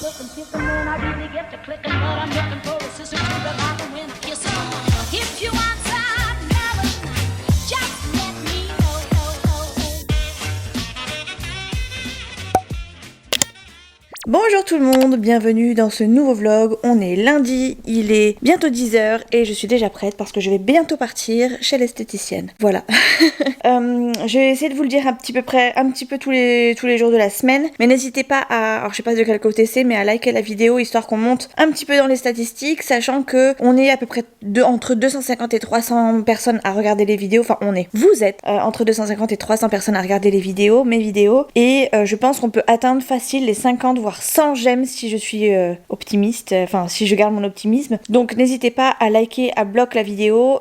looking, kissing when I really get to clicking, but I'm looking for a sister to the light and when I kiss her. If you want some melon, just let me know. Bonjour tout le monde, bienvenue dans ce nouveau vlog. On est lundi, il est bientôt 10h et je suis déjà prête parce que je vais bientôt partir chez l'esthéticienne. Voilà. Je vais essayer de vous le dire un petit peu tous les jours de la semaine, mais n'hésitez pas à, alors je sais pas de quel côté c'est, mais à liker la vidéo histoire qu'on monte un petit peu dans les statistiques, sachant que on est à peu près entre 250 et 300 personnes à regarder les vidéos. Enfin vous êtes entre 250 et 300 personnes à regarder les vidéos, mes vidéos, et je pense qu'on peut atteindre facile les 50 voire 100 j'aime si je suis optimiste, enfin si je garde mon optimisme. Donc n'hésitez pas à liker, à bloquer la vidéo,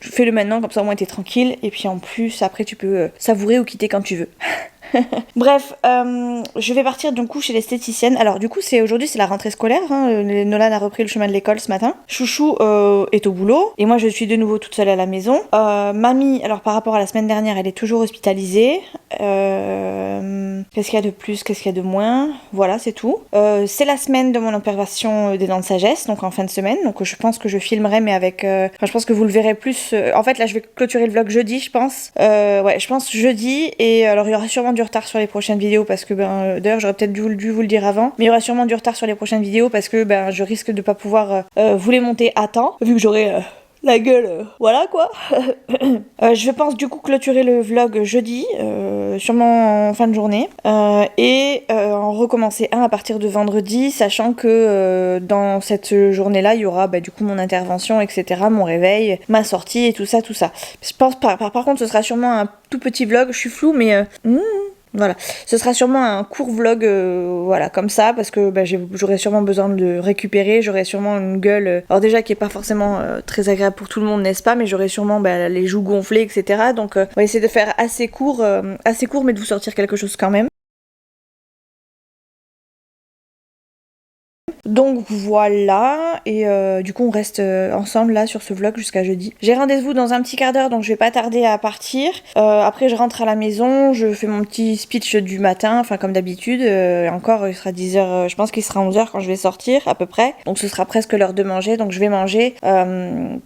fais-le maintenant comme ça au moins t'es tranquille, et puis en plus après tu peux savourer ou quitter quand tu veux. Bref, je vais partir du coup chez l'esthéticienne. Alors du coup aujourd'hui c'est la rentrée scolaire, hein. Nolan a repris le chemin de l'école ce matin. Chouchou est au boulot et moi je suis de nouveau toute seule à la maison. Mamie, alors par rapport à la semaine dernière, elle est toujours hospitalisée. Qu'est-ce qu'il y a de plus, qu'est-ce qu'il y a de moins? Voilà, c'est tout. C'est la semaine de mon opération des dents de sagesse, donc en fin de semaine. Donc je pense que je filmerai, mais avec... je pense que vous le verrez plus... En fait là je vais clôturer le vlog jeudi, je pense. Ouais, je pense jeudi. Et alors il y aura sûrement du retard sur les prochaines vidéos parce que d'ailleurs j'aurais peut-être dû vous le dire avant, mais il y aura sûrement du retard sur les prochaines vidéos parce que je risque de pas pouvoir vous les monter à temps vu que j'aurai la gueule, voilà quoi. Je pense du coup clôturer le vlog jeudi, sûrement en fin de journée, et en recommencer un à partir de vendredi, sachant que dans cette journée-là, il y aura du coup mon intervention, etc., mon réveil, ma sortie et tout ça. Je pense par contre ce sera sûrement un tout petit vlog, je suis floue, mais... Voilà, ce sera sûrement un court vlog, voilà, comme ça, parce que j'aurai sûrement besoin de récupérer, j'aurai sûrement une gueule, alors déjà qui est pas forcément très agréable pour tout le monde, n'est-ce pas, mais j'aurai sûrement les joues gonflées, etc. Donc on va essayer de faire assez court, mais de vous sortir quelque chose quand même. Donc voilà, et du coup on reste ensemble là sur ce vlog jusqu'à jeudi. J'ai rendez-vous dans un petit quart d'heure, donc je vais pas tarder à partir. Après je rentre à la maison, je fais mon petit speech du matin, enfin comme d'habitude. Encore il sera 10h, je pense qu'il sera 11h quand je vais sortir à peu près. Donc ce sera presque l'heure de manger, donc je vais manger.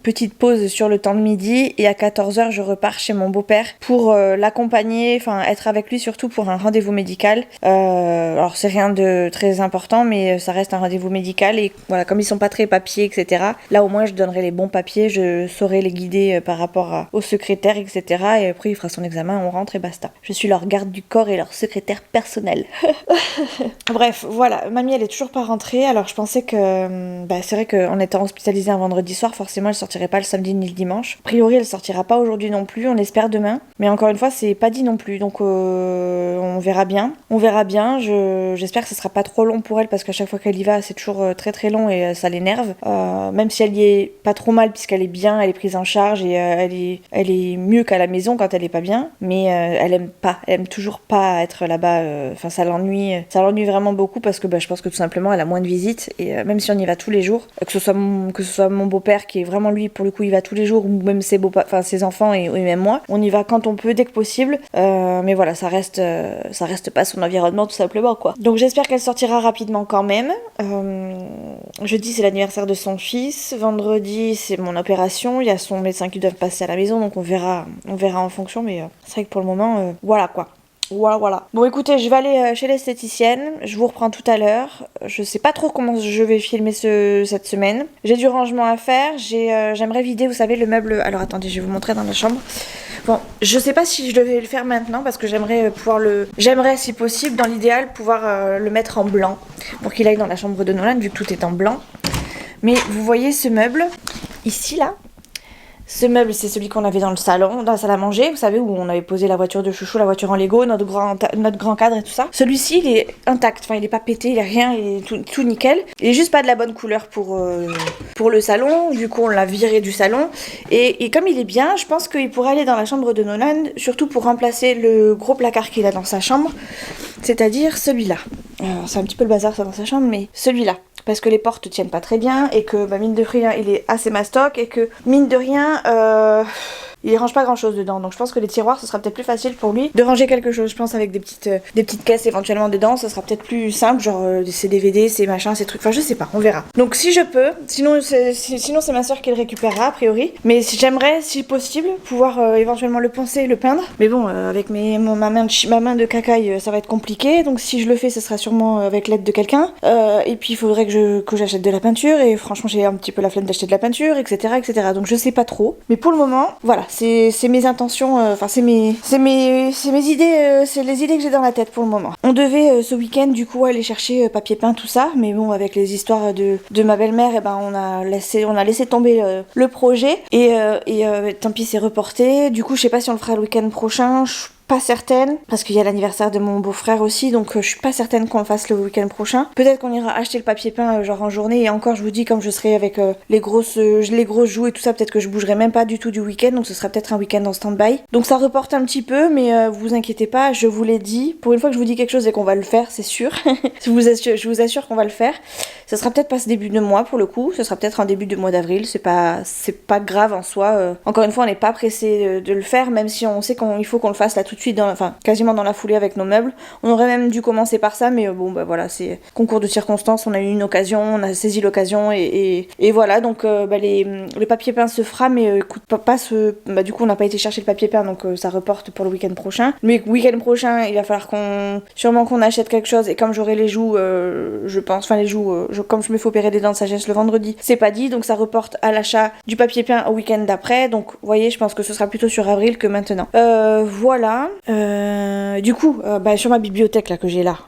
Petite pause sur le temps de midi, et à 14h je repars chez mon beau-père pour l'accompagner, enfin être avec lui surtout pour un rendez-vous médical. Alors c'est rien de très important, mais ça reste un rendez-vous médical, et voilà, comme ils sont pas très papiers, etc., là au moins je donnerai les bons papiers, je saurai les guider par rapport au secrétaire, etc., et après il fera son examen, on rentre et basta. Je suis leur garde du corps et leur secrétaire personnel. Bref, voilà, mamie elle est toujours pas rentrée, alors je pensais que c'est vrai qu'en étant hospitalisée un vendredi soir, forcément elle sortirait pas le samedi ni le dimanche. A priori elle sortira pas aujourd'hui non plus, on espère demain, mais encore une fois c'est pas dit non plus, donc on verra bien, j'espère que ce sera pas trop long pour elle, parce qu'à chaque fois qu'elle y va c'est toujours très très long et ça l'énerve, même si elle y est pas trop mal puisqu'elle est bien, elle est prise en charge, et elle est mieux qu'à la maison quand elle est pas bien, mais elle aime toujours pas être là-bas, enfin ça l'ennuie vraiment beaucoup, parce que je pense que tout simplement elle a moins de visites, et même si on y va tous les jours, que ce soit mon beau-père qui est vraiment lui pour le coup il va tous les jours, ou même ses enfants et même moi, on y va quand on peut, dès que possible, mais voilà, ça reste pas son environnement tout simplement quoi. Donc j'espère qu'elle sortira rapidement quand même. Jeudi c'est l'anniversaire de son fils, vendredi c'est mon opération, il y a son médecin qui doit passer à la maison, donc on verra en fonction, mais c'est vrai que pour le moment voilà quoi. Voilà. Bon écoutez, je vais aller chez l'esthéticienne, je vous reprends tout à l'heure. Je sais pas trop comment je vais filmer cette semaine. J'ai du rangement à faire, j'aimerais vider, vous savez, le meuble. Alors attendez, je vais vous montrer dans la chambre. Bon, je sais pas si je devais le faire maintenant, parce que j'aimerais si possible, dans l'idéal, pouvoir le mettre en blanc, pour qu'il aille dans la chambre de Nolan, vu que tout est en blanc. Mais vous voyez ce meuble, ici là, ce meuble, c'est celui qu'on avait dans le salon, dans la salle à manger, vous savez, où on avait posé la voiture de Chouchou, la voiture en Lego, notre grand cadre et tout ça. Celui-ci, il est intact, enfin il est pas pété, il est rien, il est tout nickel. Il est juste pas de la bonne couleur pour le salon, du coup on l'a viré du salon. Et comme il est bien, je pense qu'il pourrait aller dans la chambre de Nolan, surtout pour remplacer le gros placard qu'il a dans sa chambre, c'est-à-dire celui-là. C'est un petit peu le bazar ça dans sa chambre, mais celui-là. Parce que les portes tiennent pas très bien, et que mine de rien il est assez mastoc, et que mine de rien il range pas grand chose dedans. Donc je pense que les tiroirs, ce sera peut-être plus facile pour lui de ranger quelque chose. Je pense avec des petites caisses éventuellement dedans, ça sera peut-être plus simple, genre ses DVD, ses machins, ces trucs. Enfin je sais pas, on verra. Donc si je peux, sinon c'est ma soeur qui le récupérera a priori. Mais j'aimerais, si possible, pouvoir éventuellement le poncer et le peindre. Mais bon, avec ma main de cacaille, ça va être compliqué. Donc si je le fais, ce sera sûrement avec l'aide de quelqu'un. Et puis il faudrait que j'achète de la peinture. Et franchement, j'ai un petit peu la flemme d'acheter de la peinture, etc., etc. Donc je sais pas trop. Mais pour le moment, voilà, c'est mes intentions. Enfin, c'est mes idées. C'est les idées que j'ai dans la tête pour le moment. On devait ce week-end du coup aller chercher papier peint, tout ça. Mais bon, avec les histoires de ma belle-mère, et ben on a laissé tomber le projet. Et tant pis, c'est reporté. Du coup, je sais pas si on le fera le week-end prochain. Je suis pas certaine, parce qu'il y a l'anniversaire de mon beau-frère aussi, donc je suis pas certaine qu'on le fasse le week-end prochain. Peut-être qu'on ira acheter le papier peint genre en journée, et encore je vous dis, comme je serai avec les grosses joues et tout ça, peut-être que je bougerai même pas du tout du week-end, donc ce sera peut-être un week-end en stand-by. Donc ça reporte un petit peu, mais vous inquiétez pas, je vous l'ai dit. Pour une fois que je vous dis quelque chose et qu'on va le faire, c'est sûr. je vous assure qu'on va le faire. Ce sera peut-être pas ce début de mois pour le coup, ce sera peut-être en début de mois d'avril, c'est pas grave en soi. Encore une fois, on n'est pas pressé de le faire, même si on sait qu'il faut qu'on le fasse là tout de suite, quasiment dans la foulée avec nos meubles. On aurait même dû commencer par ça, mais bon bah voilà, c'est concours de circonstances, on a eu une occasion, on a saisi l'occasion et voilà, donc le papier peint se fera, mais écoute, du coup on n'a pas été chercher le papier peint, donc ça reporte pour le week-end prochain. Mais week-end prochain, il va falloir sûrement qu'on achète quelque chose, et comme j'aurai les joues, je pense, enfin les joues, comme je me fais opérer des dents de sagesse le vendredi, c'est pas dit, donc ça reporte à l'achat du papier peint au week-end d'après, donc vous voyez, je pense que ce sera plutôt sur avril que maintenant. Voilà. Du coup, sur ma bibliothèque là que j'ai là,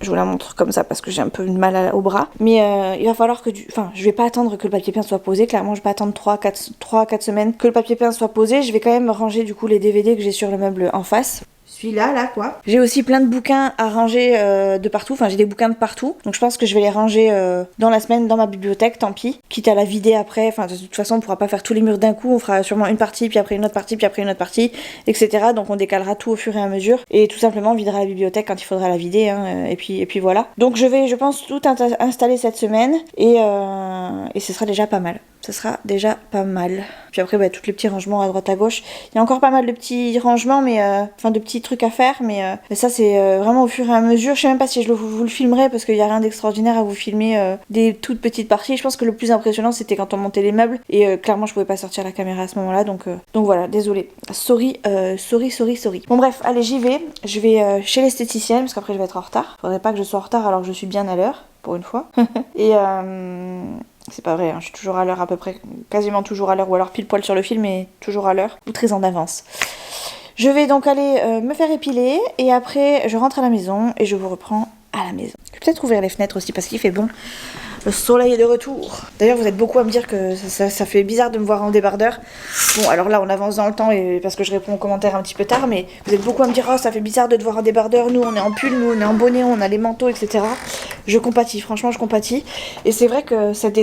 je vous la montre comme ça parce que j'ai un peu de mal au bras, mais il va falloir que je vais pas attendre que le papier peint soit posé, clairement je vais pas attendre 3-4 semaines que le papier peint soit posé. Je vais quand même ranger du coup les DVD que j'ai sur le meuble en face. Celui-là, quoi. J'ai aussi plein de bouquins à ranger de partout. Enfin, j'ai des bouquins de partout. Donc, je pense que je vais les ranger dans la semaine dans ma bibliothèque, tant pis. Quitte à la vider après. Enfin, de toute façon, on pourra pas faire tous les murs d'un coup. On fera sûrement une partie, puis après une autre partie, puis après une autre partie, etc. Donc, on décalera tout au fur et à mesure. Et tout simplement, on videra la bibliothèque quand il faudra la vider. Et puis voilà. Donc, je vais, je pense, tout installer cette semaine. Et ce sera déjà pas mal. Ça sera déjà pas mal. Puis après, tous les petits rangements à droite à gauche. Il y a encore pas mal de petits rangements, mais de petits trucs à faire, mais ça c'est vraiment au fur et à mesure. Je sais même pas si vous le filmerai, parce qu'il y a rien d'extraordinaire à vous filmer des toutes petites parties. Je pense que le plus impressionnant c'était quand on montait les meubles, et clairement je pouvais pas sortir la caméra à ce moment-là, donc voilà, désolée. Sorry. Bon bref, allez, j'y vais. Je vais chez l'esthéticienne, parce qu'après je vais être en retard. Faudrait pas que je sois en retard alors que je suis bien à l'heure, pour une fois. Et c'est pas vrai, hein, je suis toujours à l'heure à peu près, quasiment toujours à l'heure, ou alors pile poil sur le fil, mais toujours à l'heure, ou très en avance. Je vais donc aller me faire épiler, et après je rentre à la maison et je vous reprends à la maison. Je vais peut-être ouvrir les fenêtres aussi parce qu'il fait bon. Le soleil est de retour. D'ailleurs, vous êtes beaucoup à me dire que ça fait bizarre de me voir en débardeur. Bon, alors là, on avance dans le temps parce que je réponds aux commentaires un petit peu tard, mais vous êtes beaucoup à me dire « Oh, ça fait bizarre de te voir en débardeur. Nous, on est en pull, nous, on est en bonnet, on a les manteaux, etc. » Je compatis, franchement, je compatis. Et c'est vrai que cet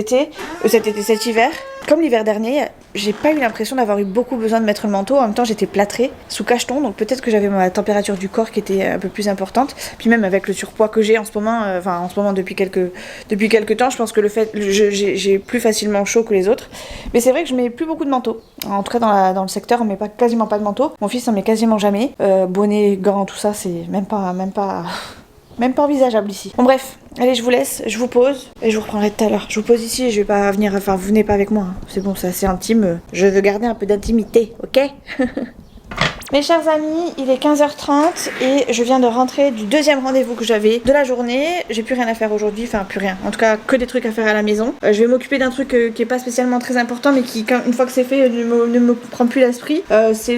hiver, comme l'hiver dernier, j'ai pas eu l'impression d'avoir eu beaucoup besoin de mettre le manteau. En même temps, j'étais plâtrée, sous cacheton, donc peut-être que j'avais ma température du corps qui était un peu plus importante. Puis même avec le surpoids que j'ai en ce moment, depuis quelques temps, je pense que j'ai plus facilement chaud que les autres. Mais c'est vrai que je mets plus beaucoup de manteaux. En tout cas, dans le secteur, on met quasiment pas de manteau. Mon fils en met quasiment jamais. Bonnet, gants, tout ça, c'est même pas envisageable ici. Bon bref, allez, je vous laisse, je vous pose et je vous reprendrai tout à l'heure. Je vous pose ici et je vais pas venir, vous venez pas avec moi, hein. C'est bon, c'est assez intime. Je veux garder un peu d'intimité, ok? Mes chers amis, il est 15h30 et je viens de rentrer du deuxième rendez-vous que j'avais de la journée. J'ai plus rien à faire aujourd'hui, enfin plus rien. En tout cas, que des trucs à faire à la maison. Je vais m'occuper d'un truc qui est pas spécialement très important, mais qui, une fois que c'est fait, ne me prend plus l'esprit. C'est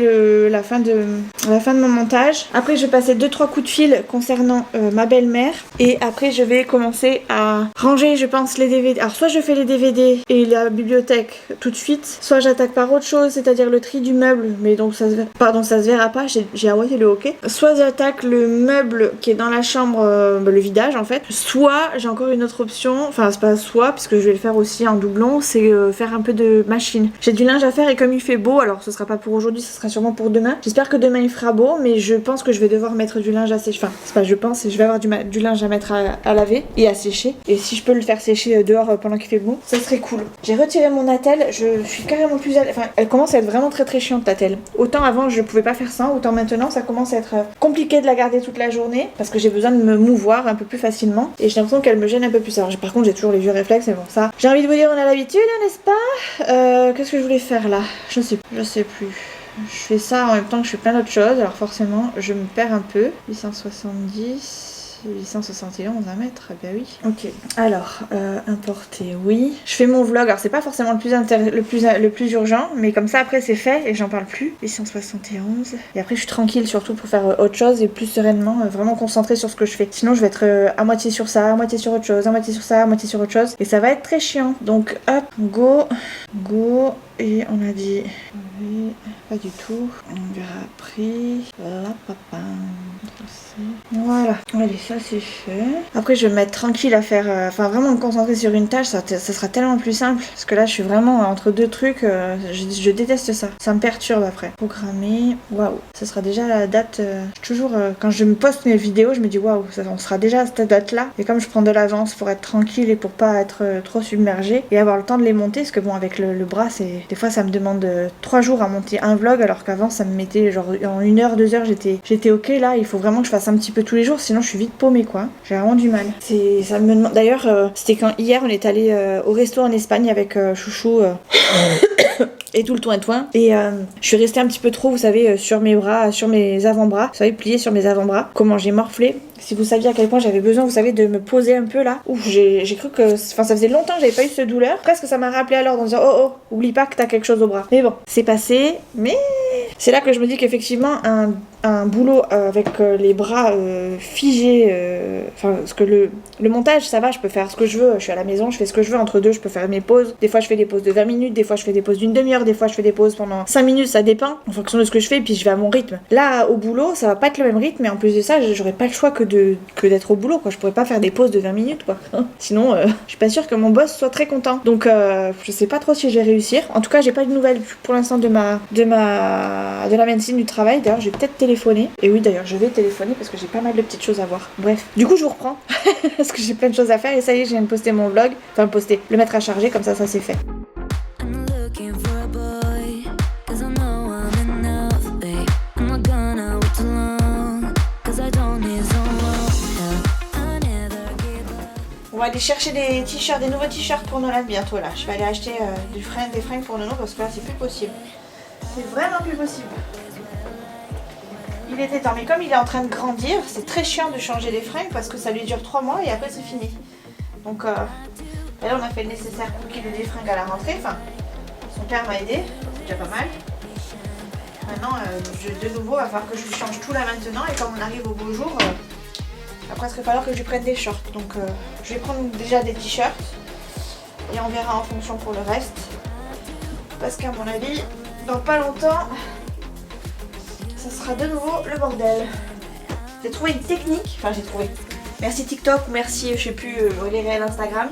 la fin de mon montage. Après, je vais passer 2-3 coups de fil concernant ma belle-mère. Et après, je vais commencer à ranger, je pense, les DVD. Alors, soit je fais les DVD et la bibliothèque tout de suite, soit j'attaque par autre chose, c'est-à-dire le tri du meuble. Mais donc, ça se ça se verra pas, j'ai arrêté le hockey. Soit j'attaque le meuble qui est dans la chambre, le vidage en fait, soit j'ai encore une autre option, enfin c'est pas soit, puisque je vais le faire aussi en doublon, c'est faire un peu de machine. J'ai du linge à faire et comme il fait beau, alors ce sera pas pour aujourd'hui, ce sera sûrement pour demain. J'espère que demain il fera beau, mais je pense que je vais devoir mettre du linge à sécher. Enfin, c'est pas je pense, je vais avoir du linge à mettre à laver et à sécher. Et si je peux le faire sécher dehors pendant qu'il fait beau, ça serait cool. J'ai retiré mon attelle, je suis carrément plus à... Enfin, elle commence à être vraiment très très chiante l'attelle. Autant avant je pouvais pas faire ça, autant maintenant ça commence à être compliqué de la garder toute la journée parce que j'ai besoin de me mouvoir un peu plus facilement et j'ai l'impression qu'elle me gêne un peu plus. Alors par contre j'ai toujours les vieux réflexes, mais bon ça, j'ai envie de vous dire on a l'habitude, hein, n'est-ce pas? Qu'est-ce que je voulais faire là? Je sais plus. Je fais ça en même temps que je fais plein d'autres choses, alors forcément je me perds un peu. 871 à mettre, bah oui. Ok, alors, importer, oui. Je fais mon vlog, alors c'est pas forcément le plus urgent, mais comme ça après c'est fait et j'en parle plus. 871. Et après je suis tranquille surtout pour faire autre chose et plus sereinement, vraiment concentrée sur ce que je fais. Sinon je vais être à moitié sur ça, à moitié sur autre chose, à moitié sur ça, à moitié sur autre chose. Et ça va être très chiant. Donc hop, go. Et on a dit... Pas du tout. On verra après. Voilà. Allez, ça c'est fait. Après, je vais me mettre tranquille à faire... Enfin, vraiment me concentrer sur une tâche, ça sera tellement plus simple. Parce que là, je suis vraiment entre deux trucs. Je déteste ça. Ça me perturbe après. Programmer. Waouh. Ça sera déjà la date... toujours, quand je me poste mes vidéos, je me dis waouh, on sera déjà à cette date-là. Et comme je prends de l'avance pour être tranquille et pour pas être trop submergée et avoir le temps de les monter, parce que bon, avec le bras, c'est... Des fois, ça me demande 3 jours à monter un vlog, alors qu'avant, ça me mettait genre en 1 heure, 2 heures, j'étais ok. Là, il faut vraiment que je fasse un petit peu tous les jours, sinon je suis vite paumée quoi. J'ai vraiment du mal. Ça me demande... D'ailleurs, c'était quand hier on est allé au resto en Espagne avec Chouchou et tout le toin. Et je suis restée un petit peu trop, vous savez, sur mes bras, sur mes avant-bras. Vous savez, pliée sur mes avant-bras. Comment j'ai morflé. Si vous saviez à quel point j'avais besoin, vous savez, de me poser un peu là. Ouf, j'ai cru que... Enfin, ça faisait longtemps que j'avais pas eu cette douleur. Presque ça m'a rappelé à l'ordre en disant oh, oublie pas que t'as quelque chose au bras. Mais bon, c'est passé. Mais c'est là que je me dis qu'effectivement, un boulot avec les bras figés, enfin, parce que le montage, ça va, je peux faire ce que je veux. Je suis à la maison, je fais ce que je veux. Entre deux, je peux faire mes pauses. Des fois, je fais des pauses de 20 minutes. Des fois, je fais des pauses d'une demi-heure. Des fois, je fais des pauses pendant 5 minutes. Ça dépend en fonction de ce que je fais. Et puis, je vais à mon rythme. Là, au boulot, ça va pas être le même rythme. Mais en plus de ça, j'aurais pas le choix que d'être au boulot, quoi. Je pourrais pas faire des pauses de 20 minutes, quoi. Sinon, je suis pas sûre que mon boss soit très content. Donc, je sais pas trop si je vais réussir. En tout cas, j'ai pas de nouvelles pour l'instant de la médecine du travail. D'ailleurs, je vais peut-être téléphoner. Et oui, d'ailleurs, je vais téléphoner parce que j'ai pas mal de petites choses à voir. Bref, du coup, je vous reprends parce que j'ai plein de choses à faire. Et ça y est, je viens de poster mon vlog. Enfin, le mettre à charger, comme ça c'est fait. On va aller chercher des t-shirts, des nouveaux t-shirts pour Nolan bientôt là. Je vais aller acheter des fringues pour Nono parce que là c'est plus possible. C'est vraiment plus possible. Il était temps, mais comme il est en train de grandir, c'est très chiant de changer les fringues parce que ça lui dure 3 mois et après c'est fini. Donc là on a fait le nécessaire pour qu'il ait des fringues à la rentrée. Enfin, son père m'a aidé, c'est déjà pas mal. Maintenant, de nouveau, il va falloir que je lui change tout là maintenant et quand on arrive au beau jour... Après, il va falloir que je lui prenne des shorts. Donc, je vais prendre déjà des t-shirts. Et on verra en fonction pour le reste. Parce qu'à mon avis, dans pas longtemps, ça sera de nouveau le bordel. J'ai trouvé une technique. Enfin, j'ai trouvé. Merci TikTok ou merci, je sais plus, les réels Instagram.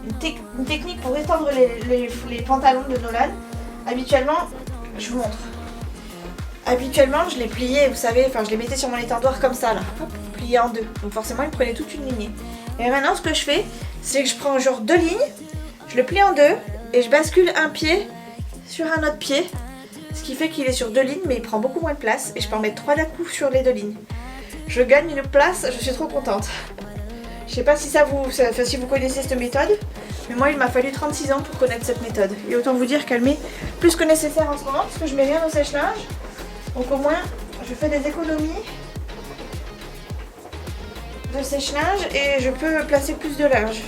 Une technique pour étendre les pantalons de Nolan. Habituellement, je vous montre. Habituellement, je les pliais, vous savez, enfin, je les mettais sur mon étendoir comme ça, là. Hop, plié en deux. Donc forcément, il prenait toute une lignée. Et maintenant, ce que je fais, c'est que je prends genre 2 lignes, je le plie en deux, et je bascule un pied sur un autre pied. Ce qui fait qu'il est sur 2 lignes, mais il prend beaucoup moins de place. Et je peux en mettre 3 d'un coup sur les 2 lignes. Je gagne une place, je suis trop contente. Je sais pas si si vous connaissez cette méthode, mais moi, il m'a fallu 36 ans pour connaître cette méthode. Et autant vous dire qu'elle met plus que nécessaire en ce moment, parce que je mets rien au sèche-linge. Donc au moins, je fais des économies de sèche-linge et je peux placer plus de linge.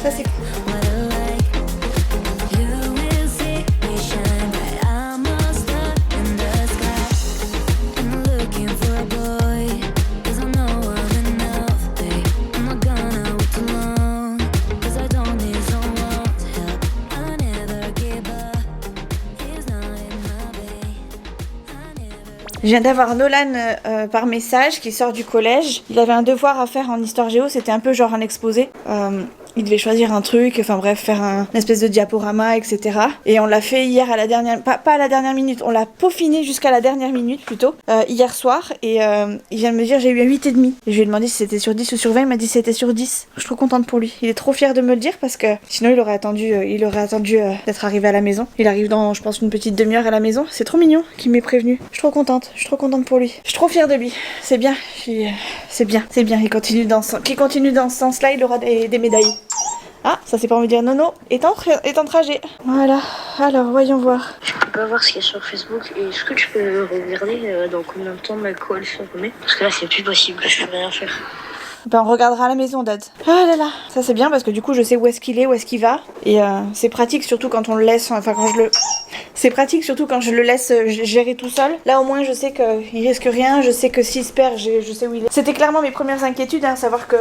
Ça c'est cool. Je viens d'avoir Nolan par message qui sort du collège. Il avait un devoir à faire en histoire géo, c'était un peu genre un exposé. Il devait choisir un truc, enfin bref, faire une espèce de diaporama, etc. Et on l'a fait hier à la dernière... Pas à la dernière minute, on l'a peaufiné jusqu'à la dernière minute plutôt, hier soir. Et il vient de me dire j'ai eu un 8,5. Et je lui ai demandé si c'était sur 10 ou sur 20, il m'a dit c'était sur 10. Je suis trop contente pour lui. Il est trop fier de me le dire parce que sinon il aurait attendu d'être arrivé à la maison. Il arrive dans, je pense, une petite demi-heure à la maison. C'est trop mignon qu'il m'ait prévenu. Je suis trop contente pour lui. Je suis trop fière de lui. C'est bien, c'est bien. Il continue dans ce sens-là, il aura des médailles. Ah, ça c'est pas envie de dire Nono est en trajet. Voilà, alors voyons voir. Je peux pas voir ce qu'il y a sur Facebook et est-ce que tu peux regarder dans combien de temps ma call se remet? Parce que là c'est plus possible, je peux rien faire. Ben on regardera à la maison, Dad. Ah là là, ça c'est bien parce que du coup je sais où est-ce qu'il est, où est-ce qu'il va. Et c'est pratique surtout quand on le laisse, c'est pratique surtout quand je le laisse gérer tout seul. Là au moins je sais qu'il risque rien, je sais que s'il se perd, je sais où il est. C'était clairement mes premières inquiétudes, savoir que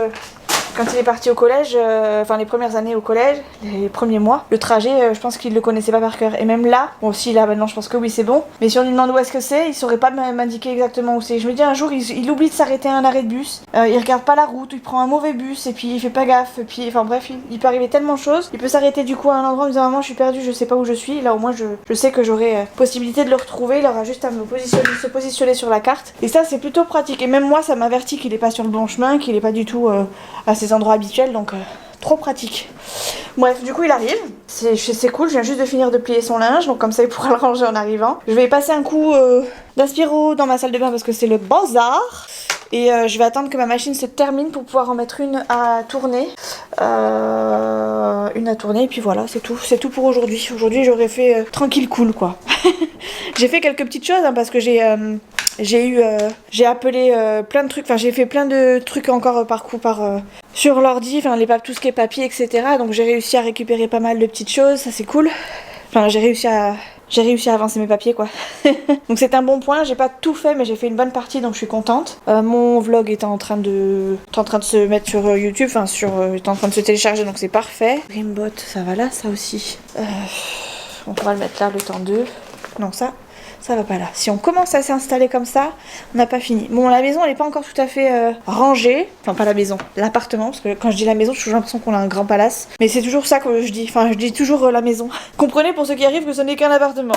quand il est parti au collège, les premières années au collège, les premiers mois, le trajet, je pense qu'il le connaissait pas par cœur. Et même là, bon si là maintenant je pense que oui c'est bon, mais si on lui demande où est-ce que c'est, il saurait pas m'indiquer exactement où c'est. Je me dis un jour il oublie de s'arrêter à un arrêt de bus, il regarde pas la route, il prend un mauvais bus et puis il fait pas gaffe, et puis enfin bref, il peut arriver tellement de choses. Il peut s'arrêter du coup à un endroit en me disant maman je suis perdu, je sais pas où je suis. Là au moins je sais que j'aurai possibilité de le retrouver, il aura juste à se positionner sur la carte. Et ça c'est plutôt pratique. Et même moi ça m'avertit qu'il est pas sur le bon chemin, qu'il est pas du tout à ses endroits habituels, donc trop pratique. Bref, du coup il arrive, c'est cool, je viens juste de finir de plier son linge, donc comme ça il pourra le ranger en arrivant. Je vais passer un coup d'aspiro dans ma salle de bain parce que c'est le bazar. Et je vais attendre que ma machine se termine pour pouvoir en mettre une à tourner. Et puis voilà, c'est tout pour aujourd'hui. Aujourd'hui j'aurais fait tranquille cool quoi. J'ai fait quelques petites choses parce que j'ai appelé plein de trucs, enfin j'ai fait plein de trucs encore sur l'ordi, tout ce qui est papier, etc. Donc j'ai réussi à récupérer pas mal de petites choses, ça c'est cool. Enfin j'ai réussi à avancer mes papiers quoi. Donc c'est un bon point, j'ai pas tout fait mais j'ai fait une bonne partie donc je suis contente. Mon vlog est en train de se mettre sur YouTube, est en train de se télécharger donc c'est parfait. Rimbot, ça va là, ça aussi. On va le mettre là le temps 2. Non ça va pas là. Si on commence à s'installer comme ça, on n'a pas fini. Bon, la maison, elle est pas encore tout à fait rangée. Enfin, pas la maison, l'appartement. Parce que quand je dis la maison, j'ai toujours l'impression qu'on a un grand palace. Mais c'est toujours ça que je dis. Enfin, je dis toujours la maison. Comprenez pour ceux qui arrivent que ce n'est qu'un appartement.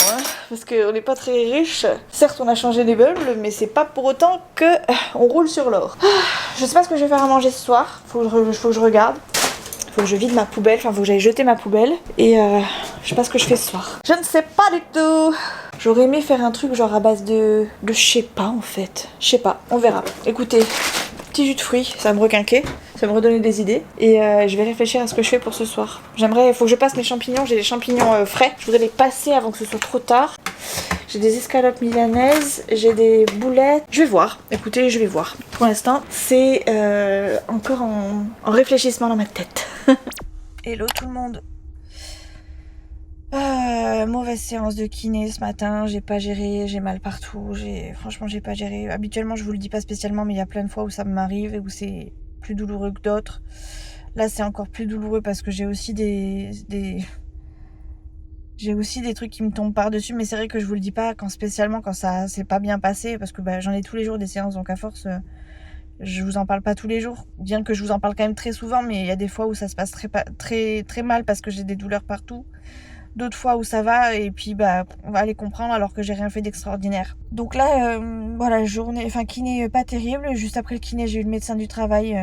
Parce qu'on n'est pas très riche. Certes, on a changé les meubles, mais c'est pas pour autant que on roule sur l'or. Je sais pas ce que je vais faire à manger ce soir. Faut que je regarde. Faut que je vide ma poubelle, faut que j'aille jeter ma poubelle. Et je sais pas ce que je fais ce soir. Je ne sais pas du tout. J'aurais aimé faire un truc genre à base de je sais pas en fait. Je sais pas, on verra. Écoutez, petit jus de fruits, ça va me requinquer, ça va me redonner des idées. Et je vais réfléchir à ce que je fais pour ce soir. Faut que je passe mes champignons, j'ai des champignons frais. Je voudrais les passer avant que ce soit trop tard. J'ai des escalopes milanaises, j'ai des boulettes. Je vais voir, écoutez, je vais voir. Pour l'instant, c'est encore en réfléchissement dans ma tête. Hello tout le monde. Mauvaise séance de kiné ce matin, j'ai pas géré, j'ai mal partout, franchement j'ai pas géré. Habituellement je vous le dis pas spécialement mais il y a plein de fois où ça m'arrive et où c'est plus douloureux que d'autres. Là c'est encore plus douloureux parce que j'ai aussi des trucs qui me tombent par-dessus, mais c'est vrai que je vous le dis pas spécialement quand ça s'est pas bien passé parce que j'en ai tous les jours des séances donc à force je vous en parle pas tous les jours, bien que je vous en parle quand même très souvent, mais il y a des fois où ça se passe très, très mal parce que j'ai des douleurs partout. D'autres fois où ça va et puis on va les comprendre alors que j'ai rien fait d'extraordinaire. Donc là, voilà, kiné pas terrible. Juste après le kiné, j'ai eu le médecin du travail.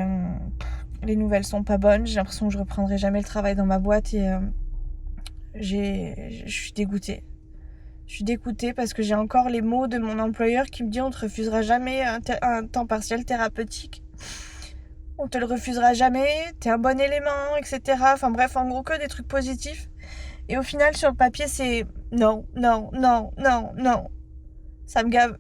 Les nouvelles sont pas bonnes. J'ai l'impression que je reprendrai jamais le travail dans ma boîte et je suis dégoûtée. Je suis dégoûtée parce que j'ai encore les mots de mon employeur qui me dit on te refusera jamais un temps partiel thérapeutique. On te le refusera jamais, t'es un bon élément, etc. Enfin bref, en gros que des trucs positifs. Et au final, sur le papier, c'est non. Ça me gave.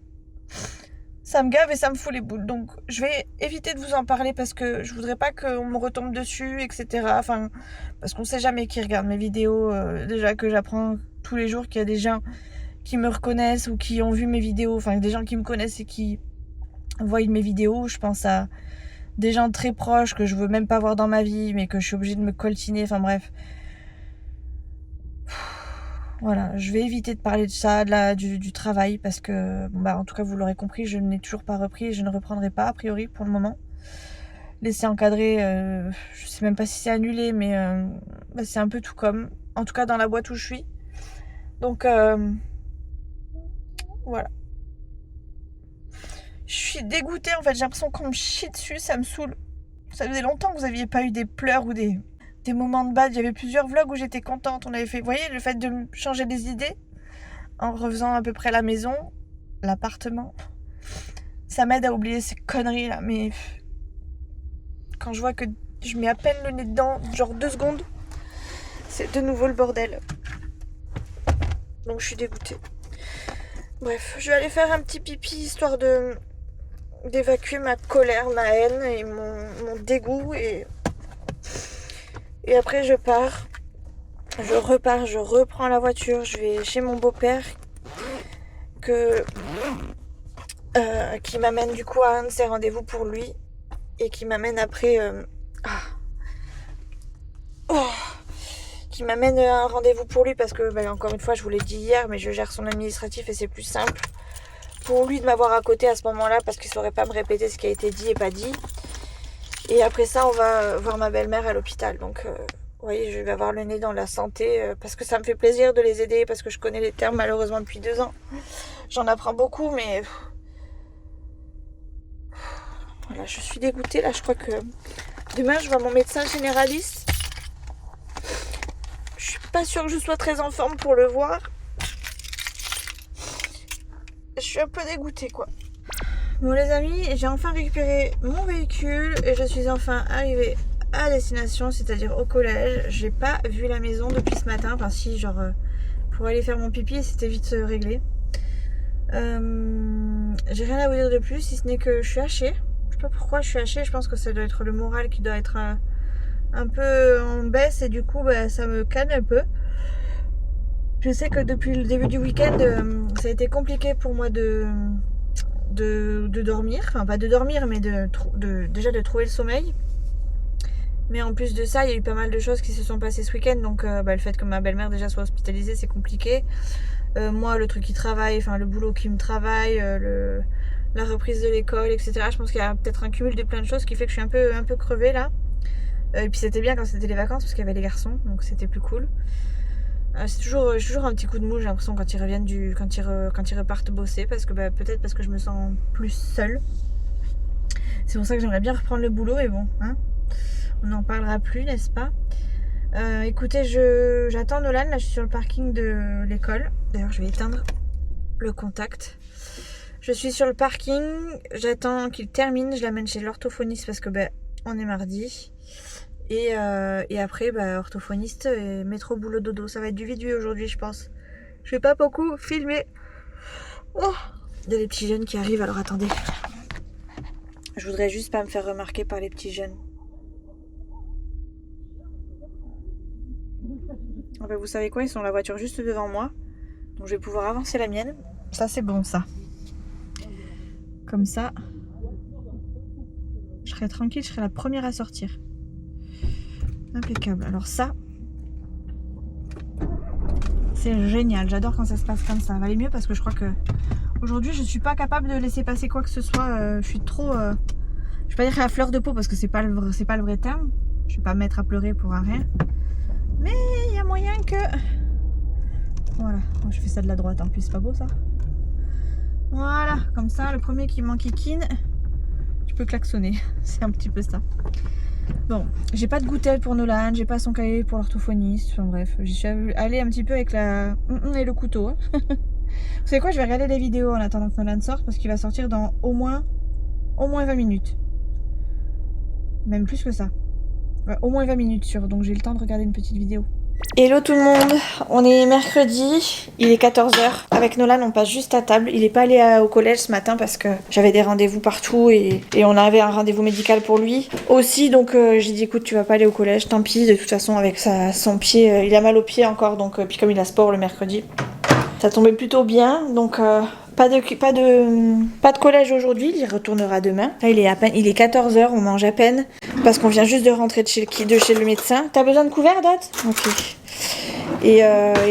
Ça me gave et ça me fout les boules. Donc, je vais éviter de vous en parler parce que je voudrais pas qu'on me retombe dessus, etc. Enfin, parce qu'on sait jamais qui regarde mes vidéos. Déjà que j'apprends tous les jours qu'il y a des gens qui me reconnaissent ou qui ont vu mes vidéos. Enfin, des gens qui me connaissent et qui voient mes vidéos. Je pense à des gens très proches que je veux même pas voir dans ma vie, mais que je suis obligée de me coltiner. Enfin, bref. Voilà, je vais éviter de parler de ça, du travail, parce que, bon, bah, en tout cas, vous l'aurez compris, je n'ai toujours pas repris et je ne reprendrai pas, a priori, pour le moment. Laisser encadrer, je sais même pas si c'est annulé, mais bah, c'est un peu tout comme. En tout cas, dans la boîte où je suis. Donc, voilà. Je suis dégoûtée, en fait, j'ai l'impression qu'on me chie dessus, ça me saoule. Ça faisait longtemps que vous n'aviez pas eu des pleurs ou des moments de bad. Il y avait plusieurs vlogs où j'étais contente. On avait fait, vous voyez, le fait de me changer des idées en refaisant à peu près la maison, l'appartement. Ça m'aide à oublier ces conneries là. Mais quand je vois que je mets à peine le nez dedans, genre 2 secondes, c'est de nouveau le bordel. Donc je suis dégoûtée. Bref, je vais aller faire un petit pipi histoire d'évacuer ma colère, ma haine et mon dégoût et après je pars, je reprends la voiture, je vais chez mon beau-père qui m'amène du coup à un de ses rendez-vous pour lui et qui m'amène après qui m'amène à un rendez-vous pour lui parce que encore une fois je vous l'ai dit hier, mais je gère son administratif et c'est plus simple pour lui de m'avoir à côté à ce moment-là parce qu'il ne saurait pas me répéter ce qui a été dit et pas dit. Et après ça, on va voir ma belle-mère à l'hôpital. Donc, vous voyez, je vais avoir le nez dans la santé parce que ça me fait plaisir de les aider parce que je connais les termes malheureusement depuis 2 ans. J'en apprends beaucoup, mais voilà, je suis dégoûtée. Là, je crois que demain, je vois mon médecin généraliste. Je suis pas sûre que je sois très en forme pour le voir. Je suis un peu dégoûtée, quoi. Bon les amis, j'ai enfin récupéré mon véhicule et je suis enfin arrivée à destination, c'est-à-dire au collège. J'ai pas vu la maison depuis ce matin, enfin si, genre pour aller faire mon pipi, c'était vite réglé. J'ai rien à vous dire de plus, si ce n'est que je suis hachée. Je sais pas pourquoi je suis hachée, je pense que ça doit être le moral qui doit être un peu en baisse et du coup ça me calme un peu. Je sais que depuis le début du week-end, ça a été compliqué pour moi de dormir, enfin pas de dormir mais déjà de trouver le sommeil, mais en plus de ça il y a eu pas mal de choses qui se sont passées ce week-end, donc le fait que ma belle-mère déjà soit hospitalisée c'est compliqué, moi le truc qui travaille, enfin le boulot qui me travaille, la reprise de l'école, etc. Je pense qu'il y a peut-être un cumul de plein de choses qui fait que je suis un peu crevée là, et puis c'était bien quand c'était les vacances parce qu'il y avait les garçons, donc c'était plus cool. C'est toujours un petit coup de mou, j'ai l'impression, quand ils reviennent quand ils repartent bosser, parce que peut-être parce que je me sens plus seule. C'est pour ça que j'aimerais bien reprendre le boulot, mais bon, hein, on n'en parlera plus, n'est-ce pas? Écoutez, j'attends Nolan, là je suis sur le parking de l'école. D'ailleurs, je vais éteindre le contact. Je suis sur le parking, j'attends qu'il termine, je l'amène chez l'orthophoniste parce que on est mardi. Et après, orthophoniste et métro boulot dodo. Ça va être du vide aujourd'hui, je pense. Je vais pas beaucoup filmer. Oh, il y a des petits jeunes qui arrivent, alors attendez. Je voudrais juste pas me faire remarquer par les petits jeunes. Vous savez quoi, ils sont la voiture juste devant moi. Donc je vais pouvoir avancer la mienne. Ça c'est bon ça. Comme ça, je serai tranquille, je serai la première à sortir. Impeccable. Alors ça, c'est génial. J'adore quand ça se passe comme ça. Ça va aller mieux parce que je crois que aujourd'hui je suis pas capable de laisser passer quoi que ce soit. Je suis trop, je vais pas dire à fleur de peau parce que c'est pas le vrai terme. Je vais pas me mettre à pleurer pour un rien. Mais il y a moyen que, voilà. Moi, je fais ça de la droite en plus, c'est pas beau ça. Voilà, comme ça, le premier qui m'enquiquine, je peux klaxonner. C'est un petit peu ça. Bon, j'ai pas de gouttel pour Nolan, j'ai pas son cahier pour l'orthophoniste, enfin bref, j'y suis allée un petit peu avec la et le couteau. Hein. Vous savez quoi, je vais regarder les vidéos en attendant que Nolan sorte parce qu'il va sortir dans au moins 20 minutes. Même plus que ça. Ouais, au moins 20 minutes sûr, donc j'ai le temps de regarder une petite vidéo. Hello tout le monde, on est mercredi, il est 14h. Avec Nolan on passe juste à table. Il est pas allé au collège ce matin parce que j'avais des rendez-vous partout et on avait un rendez-vous médical pour lui aussi. Donc j'ai dit écoute tu vas pas aller au collège, tant pis, de toute façon avec son pied, il a mal au pied encore. Donc puis comme il a sport le mercredi, ça tombait plutôt bien. Donc pas de collège aujourd'hui, il y retournera demain. Là il est 14h, on mange à peine parce qu'on vient juste de rentrer de chez le médecin. T'as besoin de couvert, Dot? Ok. Et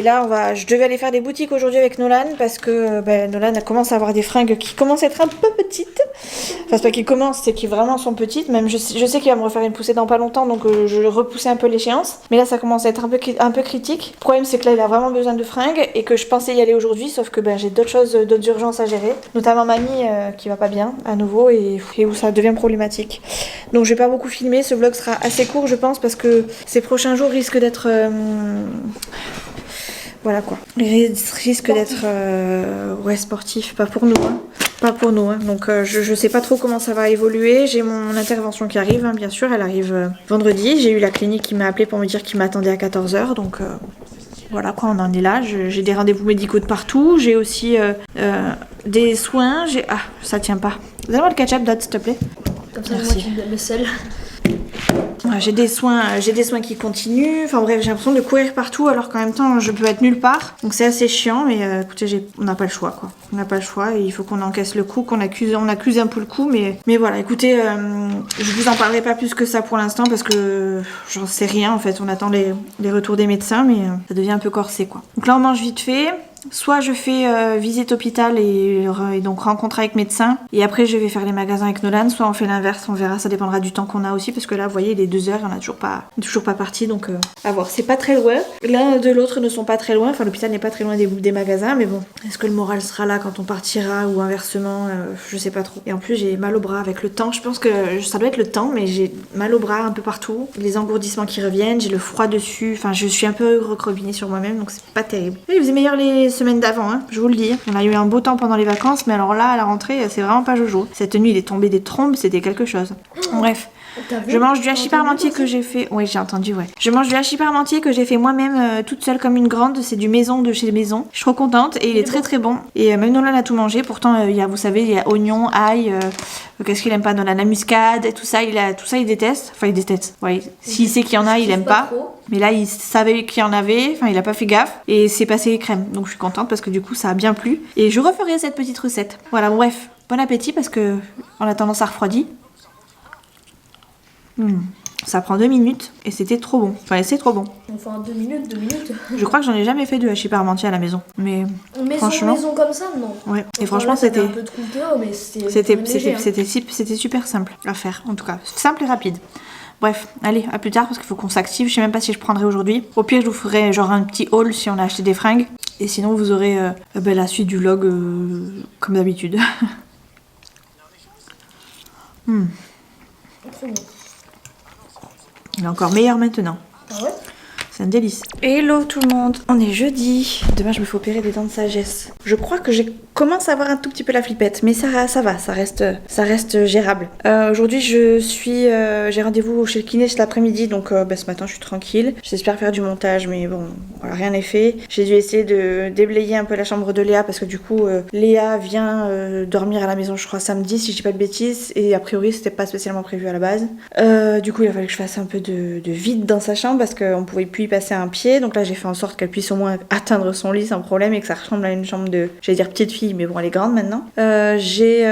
là, je devais aller faire des boutiques aujourd'hui avec Nolan parce que Nolan commence à avoir des fringues qui commencent à être un peu petites. Enfin, c'est pas qu'ils commencent, c'est qu'ils vraiment sont petites. Même je sais qu'il va me refaire une poussée dans pas longtemps, donc je repoussais un peu l'échéance. Mais là, ça commence à être un peu critique. Le problème, c'est que là, il a vraiment besoin de fringues et que je pensais y aller aujourd'hui, sauf que j'ai d'autres urgences à gérer, notamment mamie qui va pas bien à nouveau et où ça devient problématique. Donc, je vais pas beaucoup filmer. Ce vlog sera assez court, je pense, parce que ces prochains jours risquent d'être voilà quoi. Risque d'être sportif, pas pour nous. Pas pour nous. Donc je sais pas trop comment ça va évoluer. J'ai mon intervention qui arrive, bien sûr. Elle arrive vendredi. J'ai eu la clinique qui m'a appelé pour me dire qu'il m'attendait à 14h. Donc voilà quoi, on en est là. J'ai des rendez-vous médicaux de partout. J'ai aussi des soins. Ah, ça tient pas. Donne-moi le ketchup, Dot, s'il te plaît. Comme ça, Merci. moi qui me donne le sel. J'ai des soins qui continuent. Enfin bref, j'ai l'impression de courir partout alors qu'en même temps je peux être nulle part. Donc c'est assez chiant, mais écoutez, on n'a pas le choix quoi. On n'a pas le choix et il faut qu'on encaisse le coup, qu'on accuse un peu le coup. Mais voilà, écoutez, je vous en parlerai pas plus que ça pour l'instant parce que j'en sais rien en fait. On attend les retours des médecins, mais ça devient un peu corsé quoi. Donc là on mange vite fait. Soit je fais visite hôpital et donc rencontre avec médecin et après je vais faire les magasins avec Nolan, soit on fait l'inverse, on verra, ça dépendra du temps qu'on a aussi parce que là vous voyez il est 2h, on n'est toujours pas parti donc à voir. C'est pas très loin, l'un de l'autre ne sont pas très loin, enfin l'hôpital n'est pas très loin des magasins mais bon, est-ce que le moral sera là quand on partira ou inversement, je sais pas trop. Et en plus j'ai mal au bras avec le temps, je pense que ça doit être le temps mais j'ai mal au bras un peu partout, les engourdissements qui reviennent, j'ai le froid dessus, enfin je suis un peu recroquevillée sur moi-même donc c'est pas terrible. Il faisait meilleur les semaines d'avant, hein, je vous le dis. On a eu un beau temps pendant les vacances, mais alors là, à la rentrée, c'est vraiment pas jojo. Cette nuit, il est tombé des trombes, c'était quelque chose. Bref. Je mange du hachis parmentier que j'ai fait. Oui, j'ai entendu, ouais. Je mange du hachis parmentier que j'ai fait moi-même toute seule comme une grande. C'est du maison de chez Maison. Je suis trop contente et il est très très bon. Et même Nolan a tout mangé. Pourtant, vous savez, il y a oignon, ail. Qu'est-ce qu'il aime pas? Nolan, la muscade, tout ça, il déteste. Enfin, il déteste. Ouais. S'il sait qu'il y en a, il aime pas. Mais là, il savait qu'il y en avait. Enfin, il a pas fait gaffe. Et c'est passé crème. Donc, je suis contente parce que du coup, ça a bien plu. Et je referai cette petite recette. Voilà, bref. Bon appétit parce que en attendant, ça refroidit. Ça prend 2 minutes et c'était trop bon. Enfin, c'est trop bon. Enfin, 2 minutes. Je crois que j'en ai jamais fait de hachis parmentier à la maison. Mais franchement, maison comme ça, non. Ouais. Et franchement, c'était un peu de culture, mais c'était super simple à faire. En tout cas, simple et rapide. Bref, allez, à plus tard parce qu'il faut qu'on s'active. Je sais même pas si je prendrai aujourd'hui. Au pire, je vous ferai genre un petit haul si on a acheté des fringues. Et sinon, vous aurez la suite du vlog comme d'habitude. Trop bon. Il est encore meilleur maintenant. Ah ouais? C'est un délice. Hello tout le monde, on est jeudi. Demain je me fais opérer des dents de sagesse. Je crois que je commence à avoir un tout petit peu la flippette, mais ça va, ça reste gérable. Aujourd'hui j'ai rendez-vous chez le kiné cet après-midi, donc ce matin je suis tranquille. J'espère faire du montage, mais bon, voilà, rien n'est fait. J'ai dû essayer de déblayer un peu la chambre de Léa parce que du coup Léa vient dormir à la maison, je crois samedi si je dis pas de bêtises, et a priori c'était pas spécialement prévu à la base. Du coup il a fallu que je fasse un peu de vide dans sa chambre parce qu'on pouvait plus y passer un pied, donc là j'ai fait en sorte qu'elle puisse au moins atteindre son lit sans problème et que ça ressemble à une chambre de, j'allais dire petite fille, mais bon elle est grande maintenant. J'ai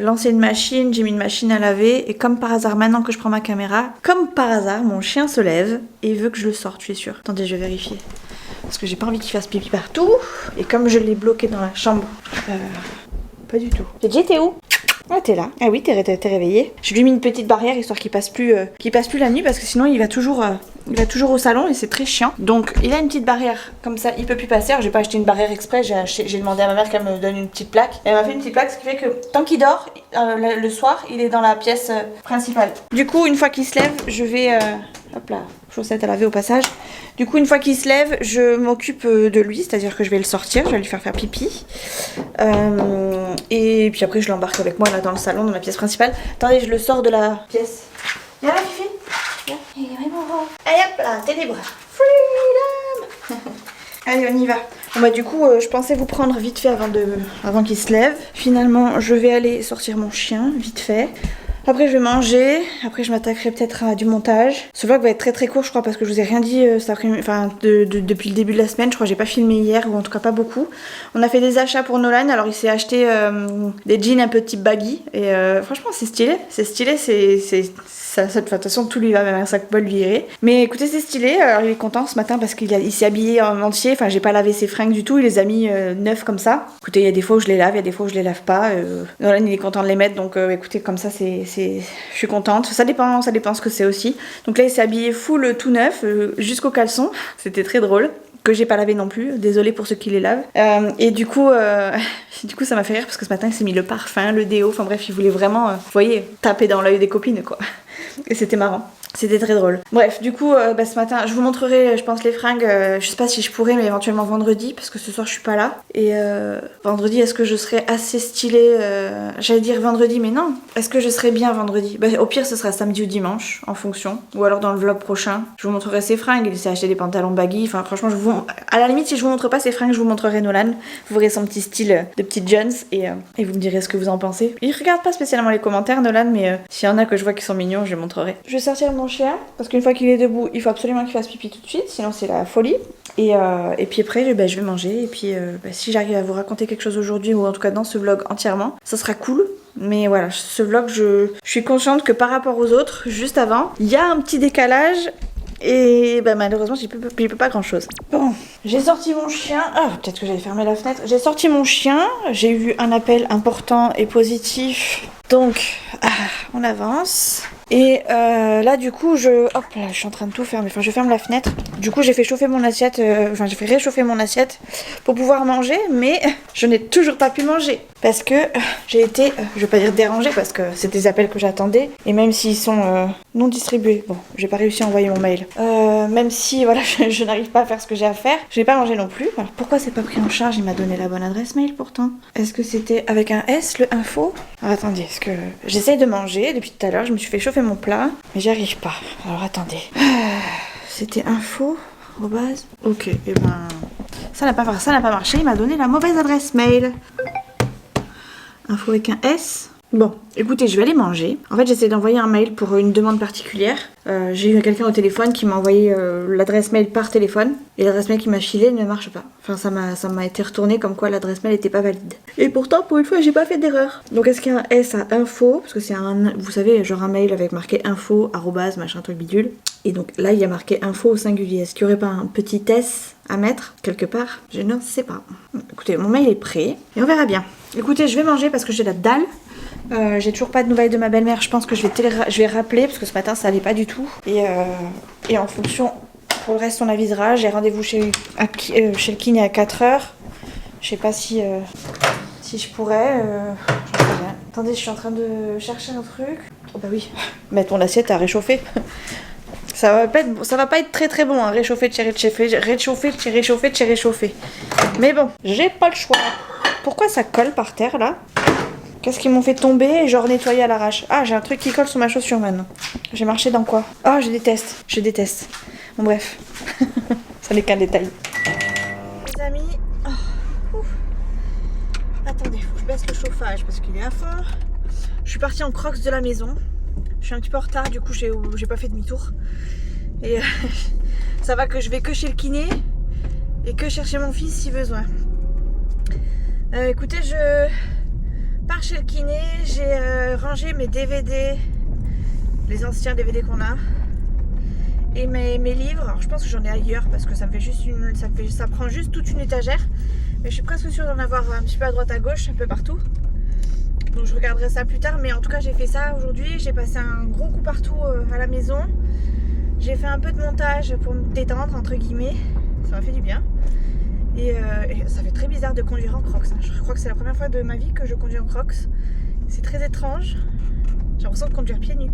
lancé une machine, j'ai mis une machine à laver et comme par hasard maintenant que je prends ma caméra, comme par hasard mon chien se lève et veut que je le sorte, je suis sûre. Attendez, je vais vérifier parce que j'ai pas envie qu'il fasse pipi partout et comme je l'ai bloqué dans la chambre, pas du tout. Gigi, t'es où? Ah, t'es là. Ah oui, t'es réveillée. Je lui ai mis une petite barrière histoire qu'il passe plus la nuit parce que sinon il va toujours au salon et c'est très chiant. Donc il a une petite barrière comme ça, il peut plus passer. Alors j'ai pas acheté une barrière exprès, j'ai demandé à ma mère qu'elle me donne une petite plaque. Elle m'a fait une petite plaque, ce qui fait que tant qu'il dort, le soir, il est dans la pièce principale. Du coup, une fois qu'il se lève, je vais... hop là, chaussette à laver au passage. Du coup, une fois qu'il se lève, je m'occupe de lui, c'est-à-dire que je vais le sortir, je vais lui faire pipi. Et puis après, je l'embarque avec moi là dans le salon, dans la pièce principale. Attendez, je le sors de la pièce. Viens là, Fifi. Viens. Allez hop là, t'es libre. Freedom. Allez, on y va. Bon bah du coup, je pensais vous prendre vite fait avant qu'il se lève. Finalement, je vais aller sortir mon chien, vite fait. Après je vais manger, après je m'attaquerai peut-être à du montage. Ce vlog va être très très court je crois parce que je vous ai rien dit cet après-midi, enfin depuis le début de la semaine. Je crois que j'ai pas filmé hier ou en tout cas pas beaucoup. On a fait des achats pour Nolan, alors il s'est acheté des jeans un peu type baggy et franchement c'est stylé, ça, de toute façon tout lui va, même un sac poil lui irait. Mais écoutez c'est stylé, alors il est content ce matin parce qu'il s'est habillé en entier, enfin j'ai pas lavé ses fringues du tout, il les a mis neufs comme ça. Écoutez il y a des fois où je les lave, il y a des fois où je les lave pas. Nolan il est content de les mettre donc écoutez comme ça je suis contente. Ça dépend ce que c'est aussi. Donc là il s'est habillé full tout neuf jusqu'au caleçon, c'était très drôle. Que j'ai pas lavé non plus, désolée pour ceux qui les lavent. Et du coup ça m'a fait rire parce que ce matin il s'est mis le parfum, le déo, enfin bref il voulait vraiment, vous voyez, taper dans l'œil des copines quoi. Et c'était marrant. C'était très drôle. Bref, du coup, ce matin, je vous montrerai, je pense, les fringues. Je sais pas si je pourrais, mais éventuellement vendredi, parce que ce soir je suis pas là. Et vendredi, est-ce que je serai assez stylée j'allais dire vendredi, mais non. Est-ce que je serai bien vendredi? Au pire, ce sera samedi ou dimanche, en fonction. Ou alors dans le vlog prochain, je vous montrerai ses fringues. Il s'est acheté des pantalons baggy. Enfin, franchement, à la limite, si je vous montre pas ses fringues, je vous montrerai Nolan. Vous verrez son petit style de petite Jones et vous me direz ce que vous en pensez. Il regarde pas spécialement les commentaires, Nolan, mais s'il y en a que je vois qui sont mignons, je les montrerai. Je vais sortir mon chien parce qu'une fois qu'il est debout il faut absolument qu'il fasse pipi tout de suite sinon c'est la folie et puis après je vais manger et puis si j'arrive à vous raconter quelque chose aujourd'hui ou en tout cas dans ce vlog entièrement ça sera cool. Mais voilà, ce vlog je suis consciente que par rapport aux autres juste avant il y a un petit décalage et malheureusement j'y peux pas grand chose. Bon, j'ai sorti mon chien. Ah, peut-être que j'avais fermé la fenêtre. J'ai sorti mon chien, j'ai eu un appel important et positif. Donc, on avance. Et là du coup je suis en train de tout fermer, enfin je ferme la fenêtre. Du coup j'ai fait chauffer mon assiette, j'ai fait réchauffer mon assiette pour pouvoir manger, mais je n'ai toujours pas pu manger parce que j'ai été, je vais pas dire dérangée parce que c'est des appels que j'attendais et même s'ils sont non distribués, bon j'ai pas réussi à envoyer mon mail, même si voilà je n'arrive pas à faire ce que j'ai à faire, je n'ai pas mangé non plus. Alors pourquoi c'est pas pris en charge? Il m'a donné la bonne adresse mail pourtant. Est-ce que c'était avec un S le info? Alors attendez, est-ce que j'essaye de manger depuis tout à l'heure, je me suis fait chauffer mon plat, mais j'y arrive pas. Alors attendez. C'était info au base. Ok, et ça n'a pas marché, il m'a donné la mauvaise adresse mail. Info avec un S. Bon, écoutez, je vais aller manger. En fait, j'essaie d'envoyer un mail pour une demande particulière. J'ai eu quelqu'un au téléphone qui m'a envoyé l'adresse mail par téléphone. Et l'adresse mail qu'il m'a filée ne marche pas. Enfin, ça m'a été retourné comme quoi l'adresse mail n'était pas valide. Et pourtant, pour une fois, j'ai pas fait d'erreur. Donc, est-ce qu'il y a un S à info? Parce que c'est vous savez, genre un mail avec marqué info, arrobase, machin, truc bidule. Et donc là, il y a marqué info au singulier. Est-ce qu'il n'y aurait pas un petit S à mettre quelque part? Je ne sais pas. Écoutez, mon mail est prêt. Et on verra bien. Écoutez, je vais manger parce que j'ai la dalle. J'ai toujours pas de nouvelles de ma belle-mère. Je pense que je vais rappeler parce que ce matin ça allait pas du tout. Et en fonction, pour le reste on avisera. J'ai rendez-vous chez le kiné à 4h. Je sais pas si je pourrais. J'en sais rien. Attendez, je suis en train de chercher un truc. Oh bah oui, mettre ton assiette à réchauffer. Ça va pas être très très bon, hein. Réchauffer, réchauffer. Mais bon, j'ai pas le choix. Pourquoi ça colle par terre là? Qu'est-ce qu'ils m'ont fait tomber et genre nettoyer à l'arrache? Ah, j'ai un truc qui colle sur ma chaussure maintenant. J'ai marché dans quoi? Oh, je déteste. Bon bref, ça n'est qu'un détail. Les amis, attendez, faut que je baisse le chauffage parce qu'il est à fond. Je suis partie en crocs de la maison. Je suis un petit peu en retard, du coup j'ai pas fait demi-tour. Et ça va que je vais que chez le kiné et que chercher mon fils si besoin. Écoutez, je pars chez le kiné, j'ai rangé mes DVD, les anciens DVD qu'on a, et mes livres. Alors je pense que j'en ai ailleurs parce que ça prend juste toute une étagère, mais je suis presque sûre d'en avoir un petit peu à droite à gauche, un peu partout. Donc je regarderai ça plus tard, mais en tout cas j'ai fait ça aujourd'hui. J'ai passé un gros coup partout à la maison. J'ai fait un peu de montage pour me détendre entre guillemets, ça m'a fait du bien. Et ça fait très bizarre de conduire en crocs. Je crois que c'est la première fois de ma vie que je conduis en crocs. C'est très étrange. J'ai l'impression de conduire pieds nus.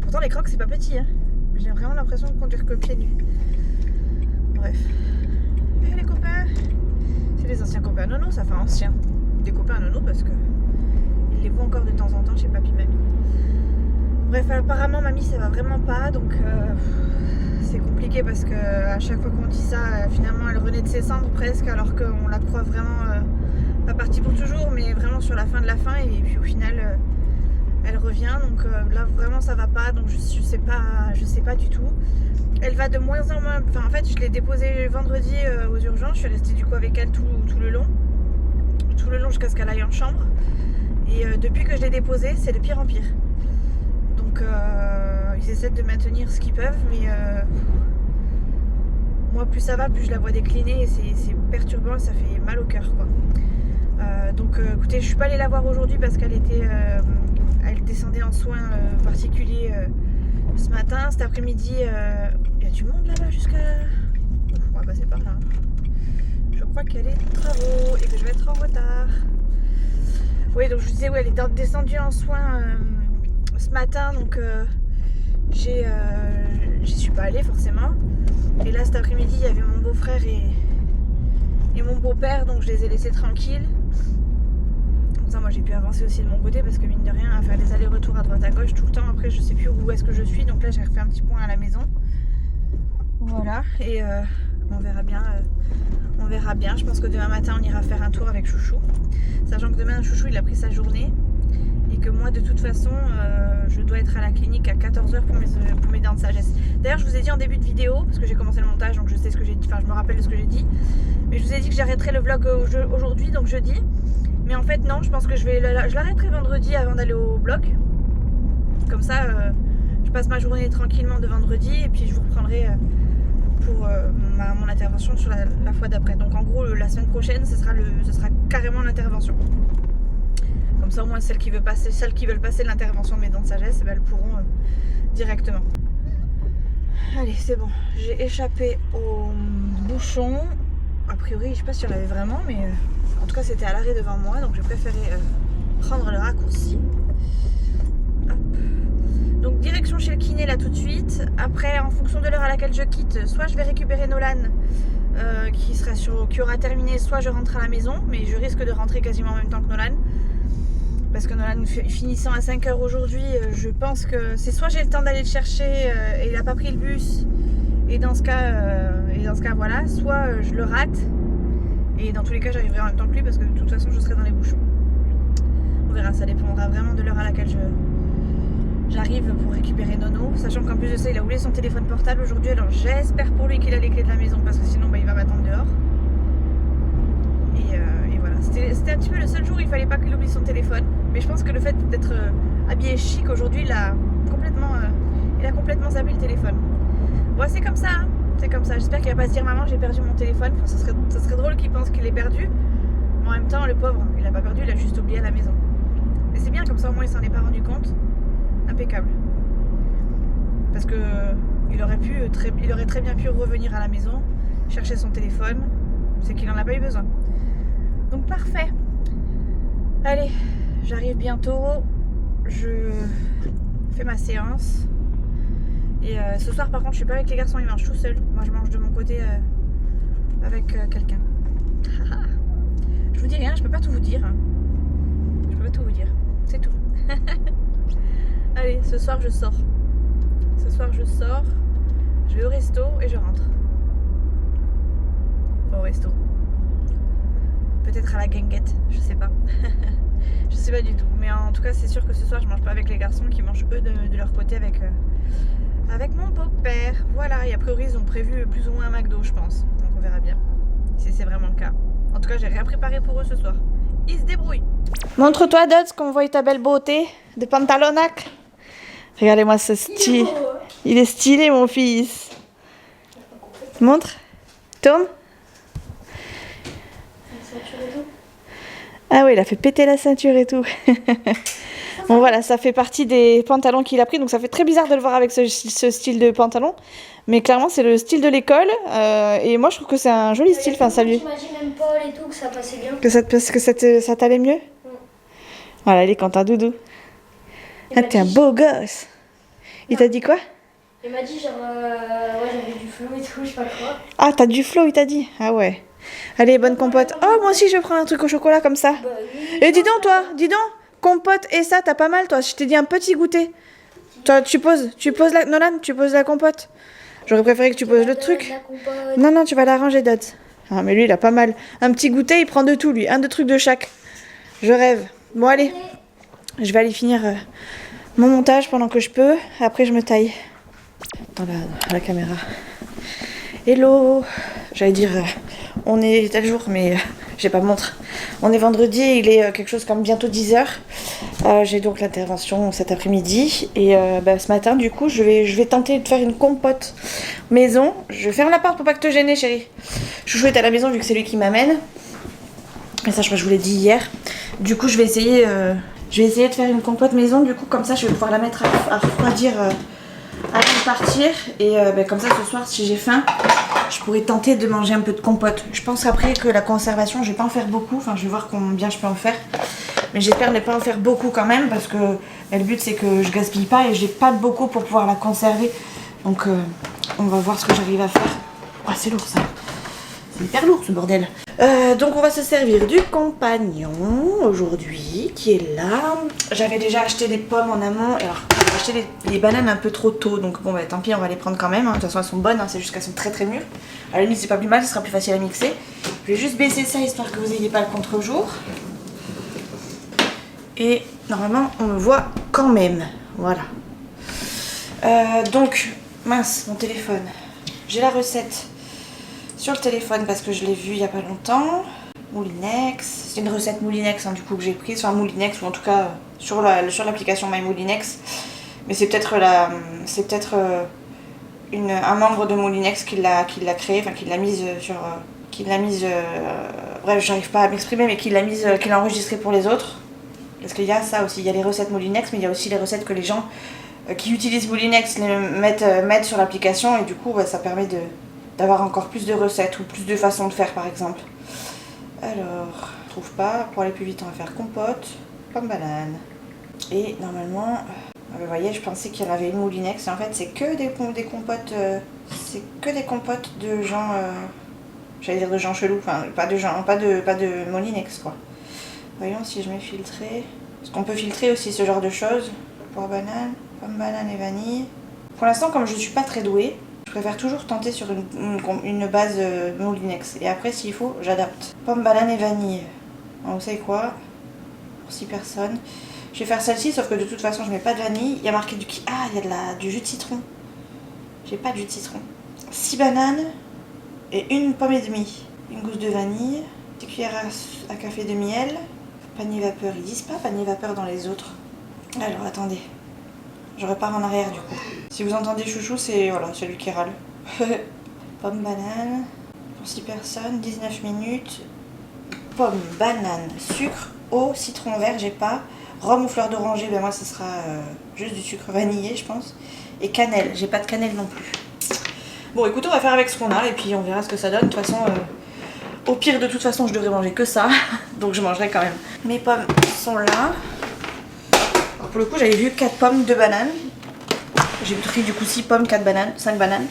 Pourtant les crocs c'est pas petit, hein. J'ai vraiment l'impression de conduire que pieds nus. Bref. Et les copains, c'est les anciens copains nono, ça fait ancien. Des copains nono parce que ils les voient encore de temps en temps chez papy mamie. Bref, apparemment mamie ça va vraiment pas, donc c'est compliqué parce que à chaque fois qu'on dit ça, finalement elle renaît de ses cendres presque, alors qu'on la croit vraiment pas partie pour toujours, mais vraiment sur la fin de la fin. Et puis au final, Elle revient, donc là vraiment ça va pas, donc je sais pas du tout. Elle va de moins en moins, enfin en fait je l'ai déposée vendredi aux urgences, je suis restée du coup avec elle tout le long jusqu'à ce qu'elle aille en chambre. Et depuis que je l'ai déposée, c'est de pire en pire. Donc ils essaient de maintenir ce qu'ils peuvent, mais moi plus ça va, plus je la vois décliner et c'est perturbant, ça fait mal au cœur quoi. Donc écoutez, je suis pas allée la voir aujourd'hui parce qu'elle était, elle descendait en soins particuliers ce matin. Cet après-midi, il y a du monde là-bas jusqu'à... On va passer par là. Je crois qu'elle est de travaux et que je vais être en retard. Oui, donc je vous disais, oui, elle est descendue en soins ce matin, donc j'y suis pas allée forcément. Et là cet après-midi, il y avait mon beau-frère et mon beau-père, donc je les ai laissés tranquilles. Comme ça, moi j'ai pu avancer aussi de mon côté parce que mine de rien, à faire des allers-retours à droite à gauche tout le temps, après je sais plus où est-ce que je suis, donc là j'ai refait un petit point à la maison. Voilà, et on verra bien. On verra bien, je pense que demain matin on ira faire un tour avec Chouchou. Sachant que demain Chouchou il a pris sa journée et que moi de toute façon je dois être à la clinique à 14h pour mes dents de sagesse. D'ailleurs je vous ai dit en début de vidéo, parce que j'ai commencé le montage donc je sais ce que j'ai dit, enfin je me rappelle de ce que j'ai dit. Mais je vous ai dit que j'arrêterai le vlog aujourd'hui, donc jeudi. Mais en fait non, je pense que je l'arrêterai vendredi avant d'aller au bloc. Comme ça je passe ma journée tranquillement de vendredi et puis je vous reprendrai pour mon intervention sur la fois d'après. Donc en gros la semaine prochaine ce sera carrément l'intervention. Comme ça au moins celles qui veulent passer l'intervention de mes dents de sagesse, elles pourront directement. Allez c'est bon, j'ai échappé au bouchon. A priori je sais pas si on l'avait vraiment, mais en tout cas c'était à l'arrêt devant moi, donc j'ai préféré prendre le raccourci. Hop. Donc direction chez le kiné là tout de suite. Après en fonction de l'heure à laquelle je quitte, soit je vais récupérer Nolan qui aura terminé, soit je rentre à la maison, mais je risque de rentrer quasiment en même temps que Nolan. Parce que Nolan finissant à 5h aujourd'hui, je pense que c'est soit j'ai le temps d'aller le chercher et il n'a pas pris le bus, et dans ce cas voilà, soit je le rate, et dans tous les cas j'arriverai en même temps que lui parce que de toute façon je serai dans les bouchons. On verra, ça dépendra vraiment de l'heure à laquelle j'arrive pour récupérer Nono, sachant qu'en plus de ça il a oublié son téléphone portable aujourd'hui, alors j'espère pour lui qu'il a les clés de la maison parce que sinon il va m'attendre dehors. Et voilà, c'était un petit peu le seul jour où il fallait pas qu'il oublie son téléphone, mais je pense que le fait d'être habillé chic aujourd'hui il a complètement zappé le téléphone. Bon c'est comme ça, hein. C'est comme ça, j'espère qu'il va pas se dire maman j'ai perdu mon téléphone, enfin, ça serait drôle qu'il pense qu'il l'ait perdu, mais en même temps le pauvre il a pas perdu, il a juste oublié à la maison. Mais c'est bien comme ça au moins il s'en est pas rendu compte. Impeccable. Parce que il aurait très bien pu revenir à la maison, chercher son téléphone, c'est qu'il en a pas eu besoin. Donc parfait. Allez, j'arrive bientôt, je fais ma séance. Et ce soir par contre je suis pas avec les garçons, ils mangent tout seuls. Moi je mange de mon côté avec quelqu'un. Je vous dis rien, je peux pas tout vous dire. Hein. Je peux pas tout vous dire, c'est tout. Allez, ce soir je sors. Je vais au resto et je rentre. Pas au resto. Peut-être à la guinguette, je sais pas. Je sais pas du tout. Mais en tout cas, c'est sûr que ce soir je mange pas avec les garçons qui mangent eux de leur côté avec mon beau-père. Voilà, et a priori ils ont prévu plus ou moins un McDo, je pense. Donc on verra bien si c'est vraiment le cas. En tout cas, j'ai rien préparé pour eux ce soir. Ils se débrouillent. Montre-toi, Dots, qu'on voit ta belle beauté de pantalonac. Regardez-moi ce style. Il est stylé, mon fils. Montre. Tourne. Ah oui, il a fait péter la ceinture et tout. Bon voilà, ça fait partie des pantalons qu'il a pris. Donc ça fait très bizarre de le voir avec ce style de pantalon. Mais clairement, c'est le style de l'école. Et moi, je trouve que c'est un joli style. Enfin, ça lui... J'imagine même Paul et tout, que ça passait bien. Que ça t'allait mieux. Voilà, il est content, Doudou. Ah, t'es un beau gosse. Il t'a dit quoi? Il m'a dit genre, ouais, j'avais du flow et tout, je sais pas quoi. Ah, t'as du flow, il t'a dit. Ah ouais. Allez, bonne compote. Oh, moi aussi, je vais prendre un truc au chocolat comme ça. Bah, oui, Et dis donc, toi, compote et ça, t'as pas mal, toi. Je t'ai dit un petit goûter. Toi, tu poses la... Nolan, tu poses la compote. J'aurais préféré que tu poses le truc. Non, tu vas l'arranger, Dots. Ah, mais lui, il a pas mal. Un petit goûter, il prend de tout, lui. Un de trucs de chaque. Je rêve. Bon, allez. Je vais aller finir mon montage pendant que je peux. Après je me taille dans la caméra. Hello. J'allais dire on est tel jour mais j'ai pas de montre. On est vendredi et il est quelque chose comme bientôt 10h. J'ai donc l'intervention cet après-midi. Et ce matin du coup je vais tenter de faire une compote maison. Je ferme la porte pour pas que te gêner chérie. Chouchou est à la maison vu que c'est lui qui m'amène. Et ça je crois que je vous l'ai dit hier. Du coup je vais essayer de faire une compote maison. Du coup comme ça je vais pouvoir la mettre à refroidir avant de partir. Et comme ça ce soir si j'ai faim je pourrais tenter de manger un peu de compote. Je pense après que la conservation je vais pas en faire beaucoup. Enfin je vais voir combien je peux en faire. Mais j'espère ne pas en faire beaucoup quand même parce que le but c'est que je gaspille pas et j'ai pas de beaucoup pour pouvoir la conserver. Donc on va voir ce que j'arrive à faire. Oh c'est lourd ça. C'est hyper lourd ce bordel. Donc on va se servir du compagnon aujourd'hui qui est là. J'avais déjà acheté des pommes en amont. Alors j'ai acheté les bananes un peu trop tôt. Donc bon tant pis on va les prendre quand même. De toute façon elles sont bonnes. C'est juste qu'elles sont très très mûres. À la limite c'est pas plus mal, ce sera plus facile à mixer. Je vais juste baisser ça histoire que vous n'ayez pas le contre-jour. Et normalement on me voit quand même. Voilà. Donc mince mon téléphone. J'ai la recette sur le téléphone parce que je l'ai vu il y a pas longtemps. Moulinex, c'est une recette Moulinex du coup que j'ai prise, enfin Moulinex ou en tout cas sur l'application My Moulinex. Mais c'est peut-être un membre de Moulinex qui l'a créé, enfin qui l'a mise sur, bref j'arrive pas à m'exprimer mais qui l'a enregistrée pour les autres. Parce qu'il y a ça aussi, il y a les recettes Moulinex mais il y a aussi les recettes que les gens qui utilisent Moulinex les mettent sur l'application et du coup ça permet d'avoir encore plus de recettes ou plus de façons de faire par exemple. Alors, je trouve pas, pour aller plus vite on va faire compote, pomme banane. Et normalement, vous voyez je pensais qu'il y en avait une Moulinex et en fait c'est que des compotes, de gens, j'allais dire de gens chelous, enfin pas de Moulinex quoi. Voyons si je mets filtré, parce qu'on peut filtrer aussi ce genre de choses. Poire banane, pomme banane et vanille. Pour l'instant comme je suis pas très douée, je préfère toujours tenter sur une base Moulinex. Et après, s'il faut, j'adapte. Pomme, banane et vanille. Alors, vous savez quoi? Pour 6 personnes. Je vais faire celle-ci, sauf que de toute façon, je mets pas de vanille. Il y a marqué du... Ah, il y a du jus de citron. J'ai pas de jus de citron. 6 bananes et une pomme et demie. Une gousse de vanille. 10 cuillères à café de miel. Panier vapeur. Ils disent pas panier vapeur dans les autres. Alors, attendez. Je repars en arrière du coup. Si vous entendez chouchou, c'est voilà, celui qui râle. Pomme banane pour 6 personnes, 19 minutes. Pomme, banane, sucre, eau, citron vert, j'ai pas. Rhum ou fleur d'oranger, ben moi ce sera juste du sucre vanillé je pense. Et cannelle, j'ai pas de cannelle non plus. Bon écoute, on va faire avec ce qu'on a et puis on verra ce que ça donne. De toute façon, au pire de toute façon je devrais manger que ça. Donc je mangerai quand même. Mes pommes sont là. Alors pour le coup j'avais vu 4 pommes, 2 bananes. J'ai pris du coup 6 pommes, 4 bananes, 5 bananes.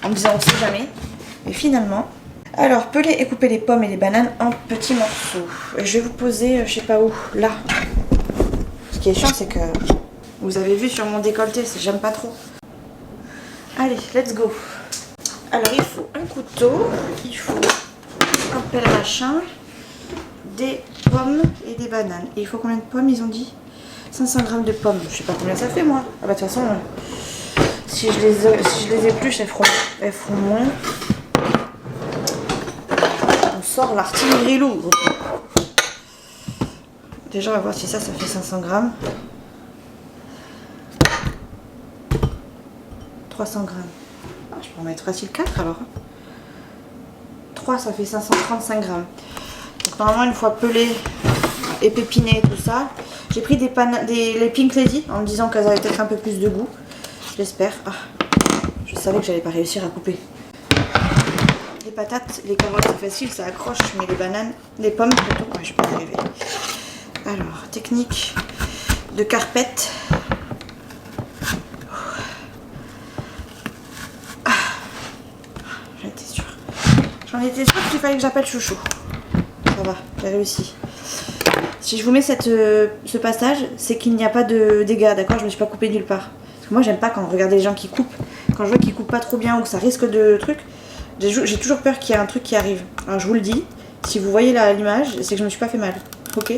En me disant on sait jamais. Et finalement... Alors peler et couper les pommes et les bananes en petits morceaux. Je vais vous poser, je sais pas où, là. Ce qui est chiant c'est que vous avez vu sur mon décolleté, j'aime pas trop. Allez, let's go. Alors il faut un couteau, il faut un pelle machin, des pommes et des bananes. Et il faut combien de pommes ils ont dit? 500 g de pommes. Je sais pas combien ça fait moi. Ah bah de toute façon, si je les épluche, elles feront moins. On sort l'artillerie lourde. Déjà on va voir si ça fait 500 g. 300 g. Ah, je peux en mettre facile 4 alors. 3 ça fait 535 g. Donc normalement une fois pelé et pépiné et tout ça, j'ai pris les Pink Lady en me disant qu'elles avaient peut-être un peu plus de goût. J'espère. Ah, je savais que j'allais pas réussir à couper. Les patates, les carottes c'est facile, ça accroche, mais les bananes, les pommes plutôt, ouais, je vais pas y arriver. Alors, technique de carpette. Ah, j'en étais sûre. J'en étais sûre qu'il fallait que j'appelle chouchou. Ça va, j'ai réussi. Si je vous mets ce passage, c'est qu'il n'y a pas de dégâts, d'accord? Je me suis pas coupée nulle part. Parce que moi j'aime pas quand regardez les gens qui coupent. Quand je vois qu'ils coupent pas trop bien ou que ça risque de trucs, j'ai toujours peur qu'il y ait un truc qui arrive. Alors je vous le dis, si vous voyez l'image, c'est que je me suis pas fait mal. Ok?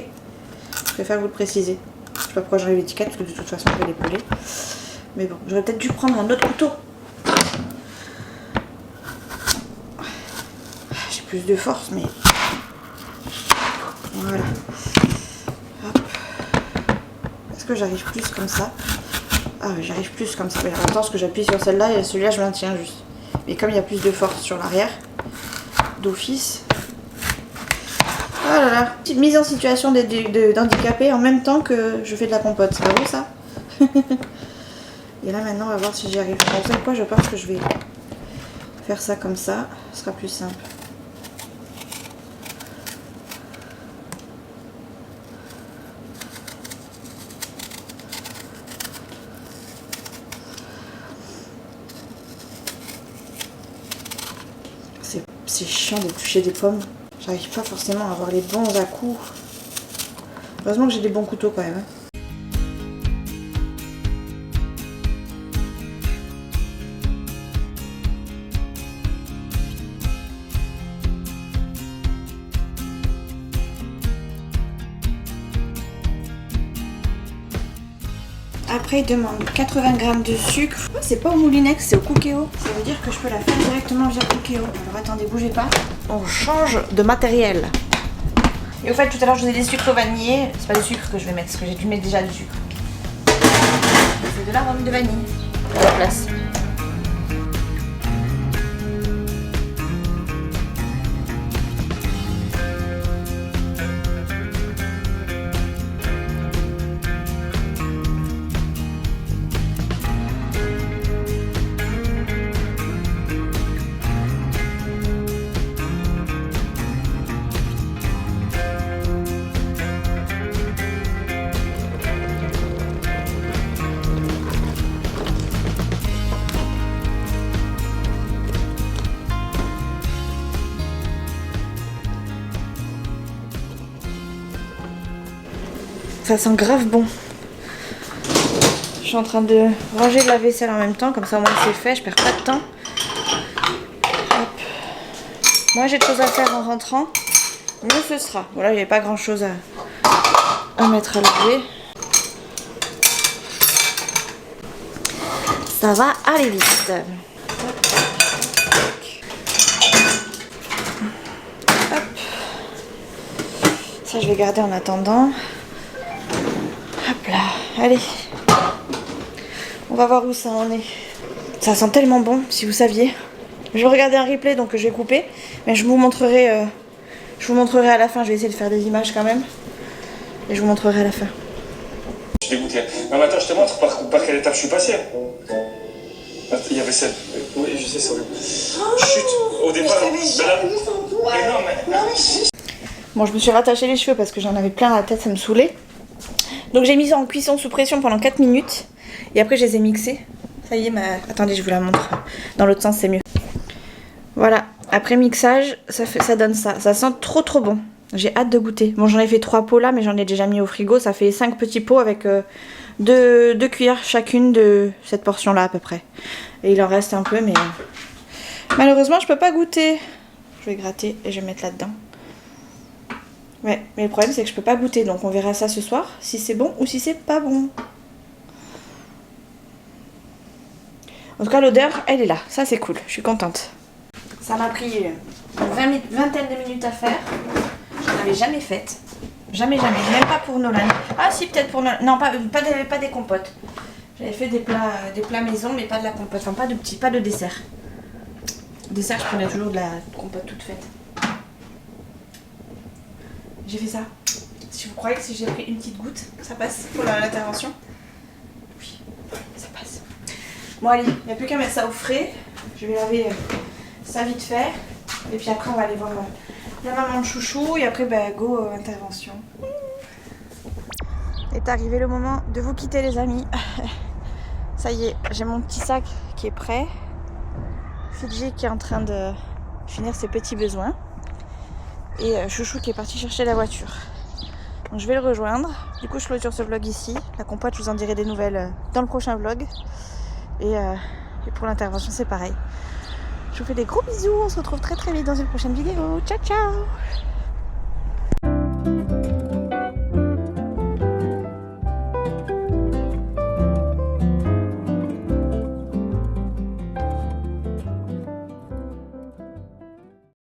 Je préfère vous le préciser. Je sais pas pourquoi j'enlève l'étiquette parce que de toute façon je vais les peler. Mais bon, j'aurais peut-être dû prendre un autre couteau. J'ai plus de force, mais voilà. Hop. Est-ce que j'arrive plus comme ça? Ah oui, j'arrive plus comme ça. Mais en même temps, ce que j'appuie sur celle-là et celui-là, je maintiens juste. Mais comme il y a plus de force sur l'arrière, d'office. Oh là là, petite mise en situation d'handicapé en même temps que je fais de la compote. Ça va vous ça? Et là maintenant, on va voir si j'y arrive. Vous savez quoi? Je pense que je vais faire ça comme ça. Ce sera plus simple. C'est chiant de toucher des pommes. J'arrive pas forcément à avoir les bons à-coups. Heureusement que j'ai des bons couteaux quand même. Après, il demande 80 g de sucre. Oh, c'est pas au Moulinex, c'est au Cookéo. Ça veut dire que je peux la faire directement via Cookéo. Alors attendez, bougez pas. On change de matériel. Et au fait, tout à l'heure, je vous ai dit sucre vanillé. C'est pas du sucre que je vais mettre, parce que j'ai dû mettre déjà du sucre. C'est de l'arôme de vanille à la place. Ça sent grave bon. Je suis en train de ranger de la vaisselle en même temps, comme ça au moins c'est fait, je perds pas de temps. Hop. Moi j'ai des choses à faire en rentrant, mieux ce sera. Voilà, il n'y avait pas grand chose à mettre à laver. Ça va aller vite. Hop. Ça je vais garder en attendant. Hop là, allez. On va voir où ça en est. Ça sent tellement bon, si vous saviez. Je vais regarder un replay, donc je vais couper. Mais je vous montrerai à la fin. Je vais essayer de faire des images quand même. Et je vous montrerai à la fin. Je suis dégoûté. Non mais attends, je te montre par quelle étape je suis passé. Il y avait cette... Oui, je sais, c'est horrible. Chut, au départ... Bon, je me suis rattaché les cheveux parce que j'en avais plein la tête, ça me saoulait. Donc j'ai mis ça en cuisson sous pression pendant 4 minutes. Et après je les ai mixés. Ça y est, attendez, je vous la montre. Dans l'autre sens, c'est mieux. Voilà, après mixage, ça donne ça. Ça sent trop bon. J'ai hâte de goûter. Bon, j'en ai fait 3 pots là, mais j'en ai déjà mis au frigo. Ça fait 5 petits pots avec 2 cuillères chacune de cette portion-là à peu près. Et il en reste un peu, mais malheureusement, je peux pas goûter. Je vais gratter et je vais mettre là-dedans. Ouais, mais le problème c'est que je peux pas goûter, donc on verra ça ce soir, si c'est bon ou si c'est pas bon. En tout cas, l'odeur, elle est là, ça c'est cool, je suis contente. Ça m'a pris une vingtaine de minutes à faire. Je n'avais jamais faite. Jamais, même pas pour Nolan. Ah si, peut-être pour Nolan. Non, pas des compotes. J'avais fait des plats maison, mais pas de la compote. Enfin, pas de dessert. Dessert, je prenais toujours de la compote toute faite. J'ai fait ça. Si vous croyez que si j'ai pris une petite goutte, ça passe pour l'intervention? Oui, ça passe. Bon allez, il n'y a plus qu'à mettre ça au frais. Je vais laver ça vite fait. Et puis après on va aller voir la maman de chouchou. Et après go intervention. Est arrivé le moment de vous quitter les amis. Ça y est, j'ai mon petit sac qui est prêt. Fidji qui est en train de finir ses petits besoins. Et chouchou qui est parti chercher la voiture. Donc je vais le rejoindre. Du coup je clôture ce vlog ici. La compote, je vous en dirai des nouvelles dans le prochain vlog. Et pour l'intervention c'est pareil. Je vous fais des gros bisous. On se retrouve très vite dans une prochaine vidéo. Ciao ciao.